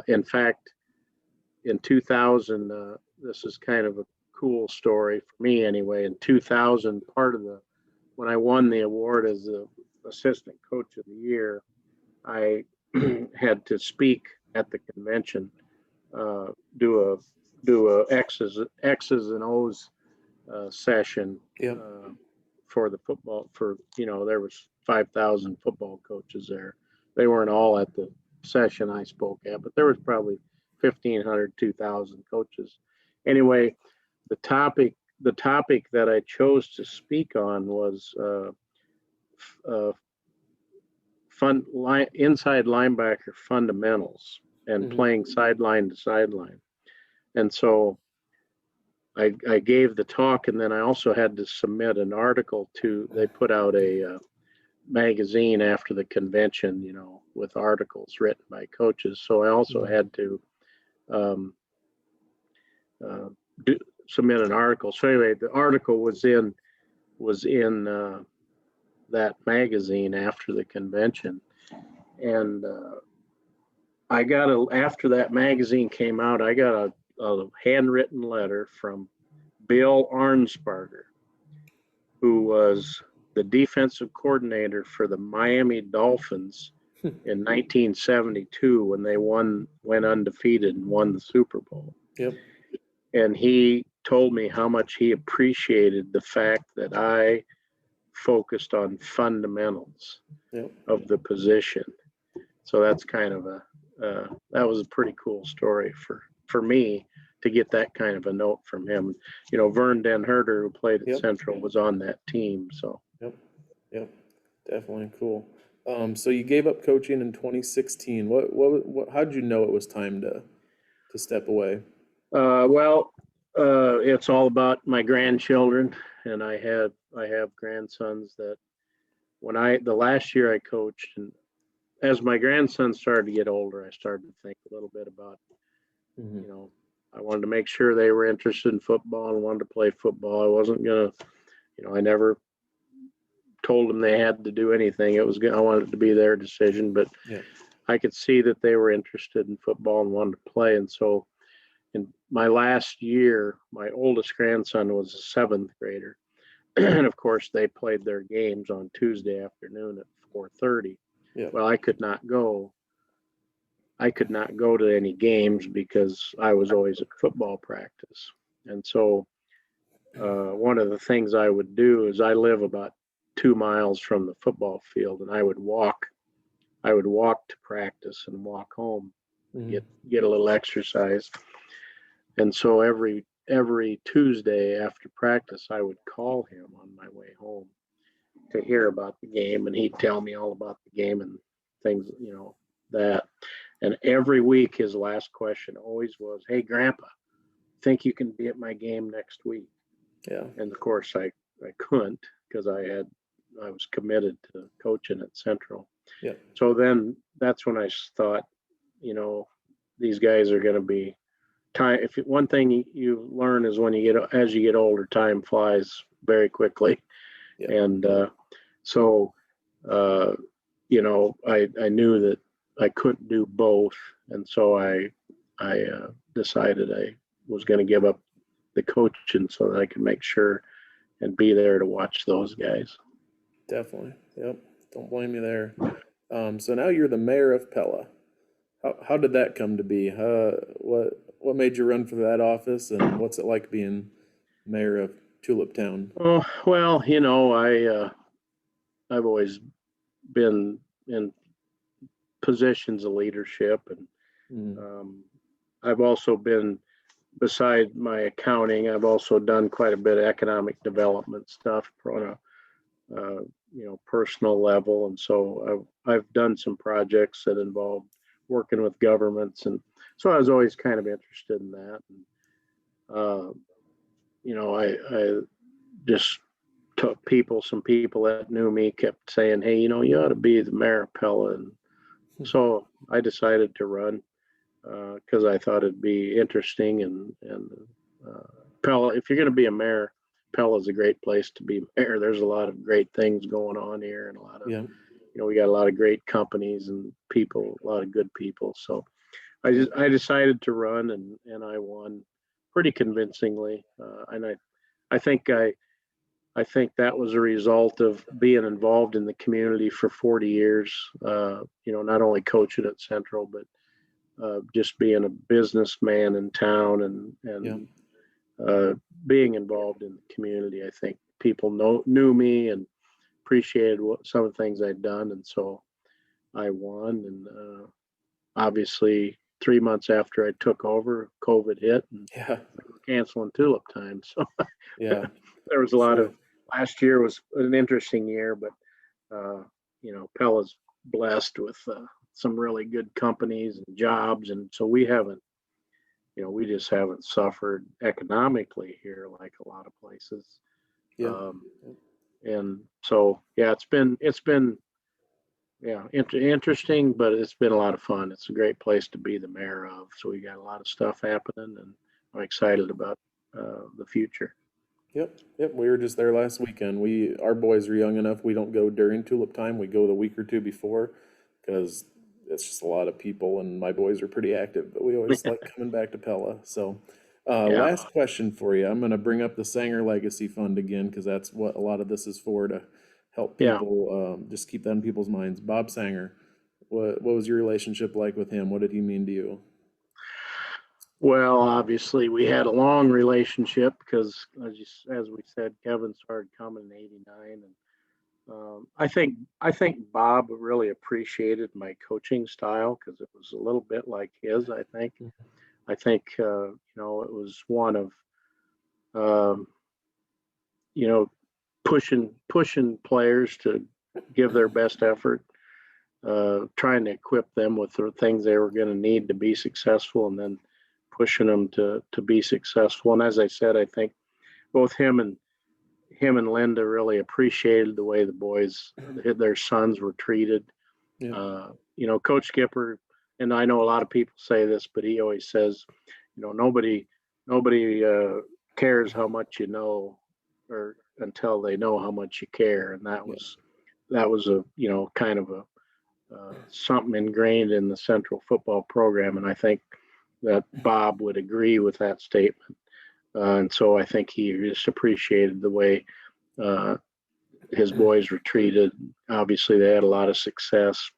In fact, in 2000, this is kind of a cool story for me anyway. In 2000, when I won the award as the assistant coach of the year, I had to speak at the convention, do a X's and O's session Yep. for the football. There was 5,000 football coaches there. They weren't all at the session I spoke at, but there was probably 1,500, 2,000 coaches. Anyway, the topic that I chose to speak on was inside linebacker fundamentals and playing sideline to sideline. And so I gave the talk, and then I also had to submit an article they put out a magazine after the convention, with articles written by coaches. So I also had to submit an article. So anyway, the article was in that magazine after the convention, and after that magazine came out, I got a handwritten letter from Bill Arnsparger, who was the defensive coordinator for the Miami Dolphins in 1972 when they went undefeated and won the Super Bowl. Yep. And he told me how much he appreciated the fact that I focused on fundamentals of the position. So that's kind of that was a pretty cool story for me to get that kind of a note from him. Vern Den Herder, who played at Central, was on that team. So. Yep. Definitely cool. So you gave up coaching in 2016. What how did you know it was time to step away? It's all about my grandchildren, and I have grandsons that the last year I coached, and as my grandson started to get older, I started to think a little bit about, I wanted to make sure they were interested in football and wanted to play football. I wasn't gonna, I never told them they had to do anything. I wanted it to be their decision, but I could see that they were interested in football and wanted to play. And so in my last year, my oldest grandson was a 7th grader. And of course they played their games on Tuesday afternoon at 4:30. Well, I could not go to any games because I was always at football practice. And so one of the things I would do is I live about 2 miles from the football field, and I would walk to practice and walk home, get a little exercise. And so every Tuesday after practice, I would call him on my way home to hear about the game, and he'd tell me all about the game and things, that. And every week, his last question always was, "Hey, Grandpa, think you can be at my game next week?" Yeah. And of course, I couldn't because I was committed to coaching at Central. Yeah. So then that's when I thought, these guys are going to be time. One thing you learn is as you get older, time flies very quickly. Yeah. And so I knew that I couldn't do both, and so I decided I was going to give up the coaching so that I could make sure and be there to watch those guys. Definitely. Yep. Don't blame you there. So now you're the mayor of Pella. How did that come to be? What made you run for that office, and what's it like being mayor of Tulip Town? Oh, well, I've always been in positions of leadership, and I've also been, beside my accounting, I've also done quite a bit of economic development stuff on a personal level, and so I've done some projects that involve working with governments, and so I was always kind of interested in that. And, I just took some people that knew me kept saying, "Hey, you ought to be the mayor of Pella," and so I decided to run. because I thought it'd be interesting. And Pella, if you're going to be a mayor, Pella's a great place to be mayor. There's a lot of great things going on here, and a lot of, Yeah. we got a lot of great companies and people, a lot of good people. So I decided to run, and I won pretty convincingly. And I think that was a result of being involved in the community for 40 years. Not only coaching at Central, but just being a businessman in town and being involved in the community. I think people knew me and appreciated some of the things I'd done, and so I won. And obviously, 3 months after I took over, COVID hit, and Yeah. we were canceling tulip time. So Yeah. there was a lot of. Last year was an interesting year, but Pella's blessed with some really good companies and jobs, and so we just haven't suffered economically here like a lot of places. Yeah. And so it's been interesting, but it's been a lot of fun. It's a great place to be the mayor of. So we got a lot of stuff happening, and I'm excited about the future. Yep. We were just there last weekend. Our boys are young enough. We don't go during tulip time. We go the week or two before because it's just a lot of people, and my boys are pretty active. But we always like coming back to Pella. So, last question for you. I'm going to bring up the Sanger Legacy Fund again because that's what a lot of this is for, to help people just keep that in people's minds. Bob Sanger, what was your relationship like with him? What did he mean to you? Well, obviously, we had a long relationship because, as we said, Kevin started coming in '89, and I think Bob really appreciated my coaching style because it was a little bit like his. I think it was one of pushing players to give their best effort, trying to equip them with the things they were going to need to be successful, and then pushing them to be successful. And as I said, I think both him and Linda really appreciated the way the boys, their sons, were treated. Yeah. Coach Skipper, and I know a lot of people say this, but he always says, nobody cares how much you know, or until they know how much you care. And that was a kind of a something ingrained in the Central football program, and I think that Bob would agree with that statement. And so I think he just appreciated the way his boys were treated. Obviously, they had a lot of success,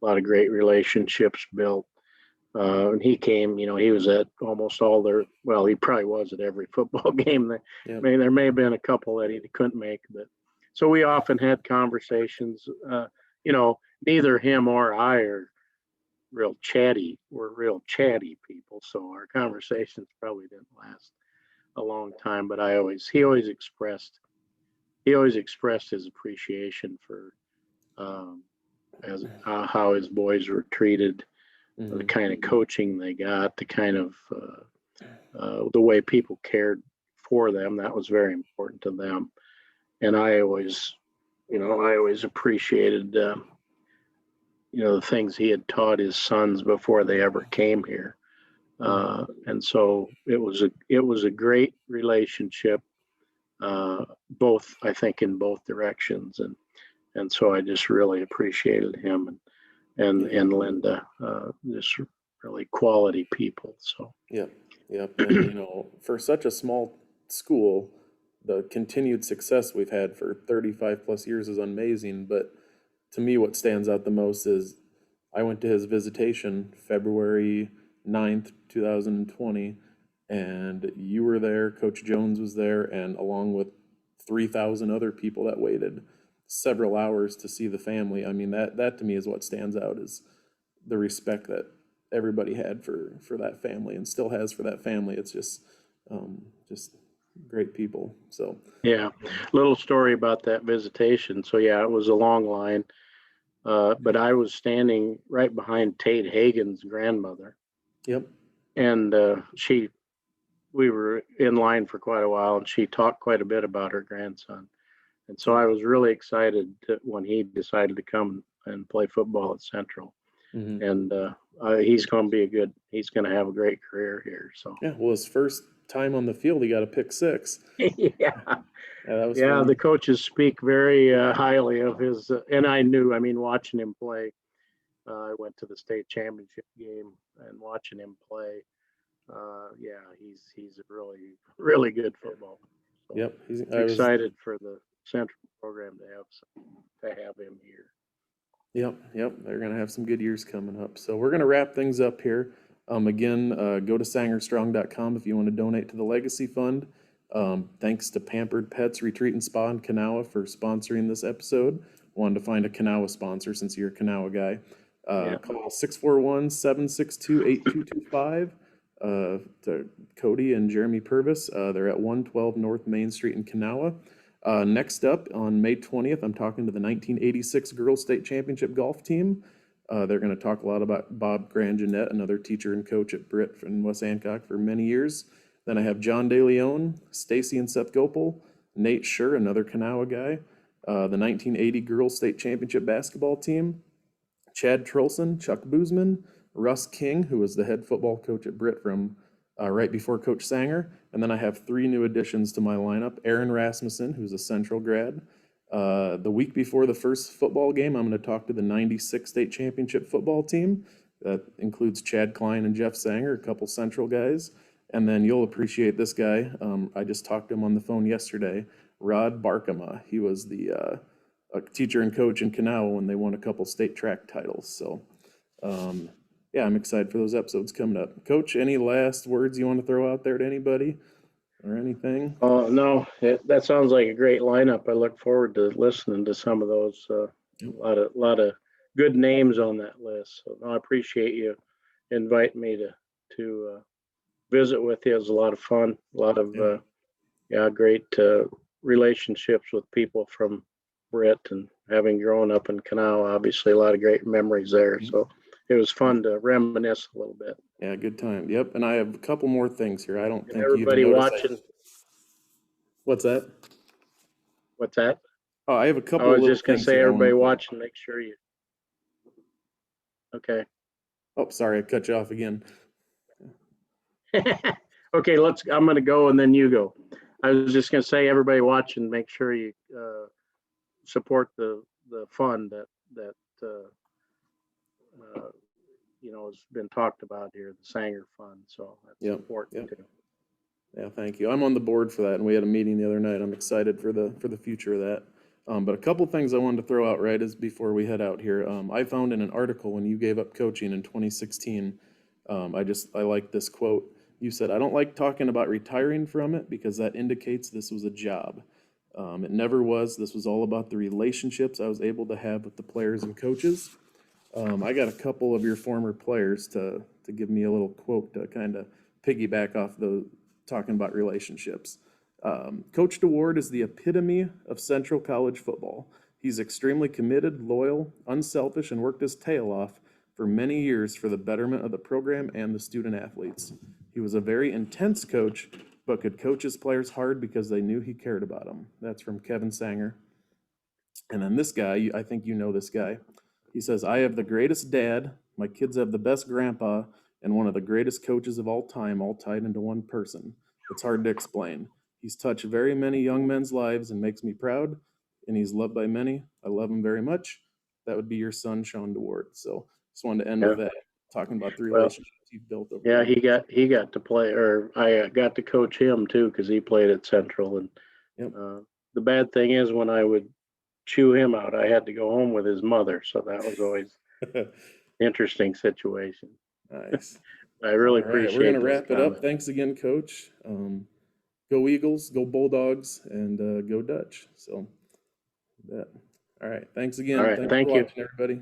a lot of great relationships built. And he came, he was at almost all he probably was at every football game. There may have been a couple that he couldn't make, but so we often had conversations. Neither him or I are real chatty. We're real chatty people, so our conversations probably didn't last a long time. But he always expressed his appreciation for how his boys were treated, the kind of coaching they got, the kind of the way people cared for them. That was very important to them, and I always appreciated the things he had taught his sons before they ever came here. And so it was a great relationship, both, I think, in both directions. And so I just really appreciated him and Linda, just really quality people. So. Yep. And, for such a small school, the continued success we've had for 35 plus years is amazing. But to me, what stands out the most is I went to his visitation February 9th, 2020, and you were there, Coach Jones was there, and along with 3,000 other people that waited several hours to see the family. I mean, that to me is what stands out, is the respect that everybody had for that family and still has for that family. It's just great people. So little story about that visitation. So it was a long line, but I was standing right behind Tate Hagen's grandmother. Yep. And we were in line for quite a while, and she talked quite a bit about her grandson. And so I was really excited when he decided to come and play football at Central. Mhm. and he's going to have a great career here. So Yeah, well, his first time on the field, he got a pick six. yeah, Yeah, that was yeah. fun. The coaches speak very highly of his, and I knew. I mean, watching him play, I went to the state championship game and watching him play. Yeah, he's a really good football. So Yep, I was. excited for the Central program to have him here. Yep. They're gonna have some good years coming up. So we're gonna wrap things up here. Again, go to sangerstrong.com if you want to donate to the Legacy Fund. Thanks to Pampered Pets Retreat and Spa in Kanawha for sponsoring this episode. Wanted to find a Kanawha sponsor since you're a Kanawha guy. Yeah. Call 641-762-8225 to Cody and Jeremy Purvis. They're at 112 North Main Street in Kanawha. Next up on May 20th, I'm talking to the 1986 Girls State Championship golf team. They're going to talk a lot about Bob Grangenet, another teacher and coach at Britt in West Hancock for many years. Then I have John DeLeon, Stacey and Seth Goepel, Nate Schreur, another Kanawha guy, the 1980 Girls State Championship basketball team, Chad Trulson, Chuck Buseman, Russ King, who was the head football coach at Britt from right before Coach Sanger. And then I have 3 new additions to my lineup. Aaron Rasmussen, who's a Central grad. The week before the first football game, I'm going to talk to the 96 state championship football team. That includes Chad Klein and Jeff Sanger, a couple Central guys. And then you'll appreciate this guy. I just talked to him on the phone yesterday, Rod Barkema. He was the a teacher and coach in Kanawha when they won a couple state track titles. So, yeah, I'm excited for those episodes coming up. Coach, any last words you want to throw out there to anybody or anything? Oh no, that sounds like a great lineup. I look forward to listening to some of those. A lot of good names on that list. So no, I appreciate you inviting me to visit with you. It was a lot of fun. A lot of great relationships with people from Britt, and having grown up in Kanawha, obviously a lot of great memories there. So it was fun to reminisce a little bit. Yeah, good time. Yep, and I have a couple more things here. I don't And think everybody you even noticed. watching. What's that? What's that? Oh, I have a I couple was of little just going to things say, here I everybody wanna- watching, make sure you. Okay. Oh, sorry, I cut you off again. Okay, I'm going to go and then you go. I was just going to say, everybody watching, make sure you support the fund that has been talked about here, the Sanger Fund. So that's important too. Yeah, thank you. I'm on the board for that, and we had a meeting the other night. I'm excited for the future of that. But a couple things I wanted to throw out right as before we head out here. I found in an article when you gave up coaching in 2016. I like this quote. You said, "I don't like talking about retiring from it because that indicates this was a job. It never was. This was all about the relationships I was able to have with the players and coaches." I got a couple of your former players to give me a little quote to kind of piggyback off the talking about relationships. Coach DeWaard is the epitome of Central College football. He's extremely committed, loyal, unselfish, and worked his tail off for many years for the betterment of the program and the student athletes. He was a very intense coach, but could coach his players hard because they knew he cared about them. That's from Kevin Sanger. And then this guy, I think you know this guy. He says, "I have the greatest dad, my kids have the best grandpa, and one of the greatest coaches of all time, all tied into one person. It's hard to explain. He's touched very many young men's lives and makes me proud, and he's loved by many. I love him very much. That would be your son, Sean DeWaard." So just wanted to end with that, talking about the relationships you've built over. Yeah, he got to play, or I got to coach him too, because he played at Central. And the bad thing is, when I would chew him out, I had to go home with his mother, so that was always interesting situation. Nice. I really All right, appreciate. we're gonna wrap it up. Thanks again, Coach. Go Eagles, go Bulldogs, and go Dutch. So that. All right. Thanks again. All right, Thanks thank for you. watching, everybody.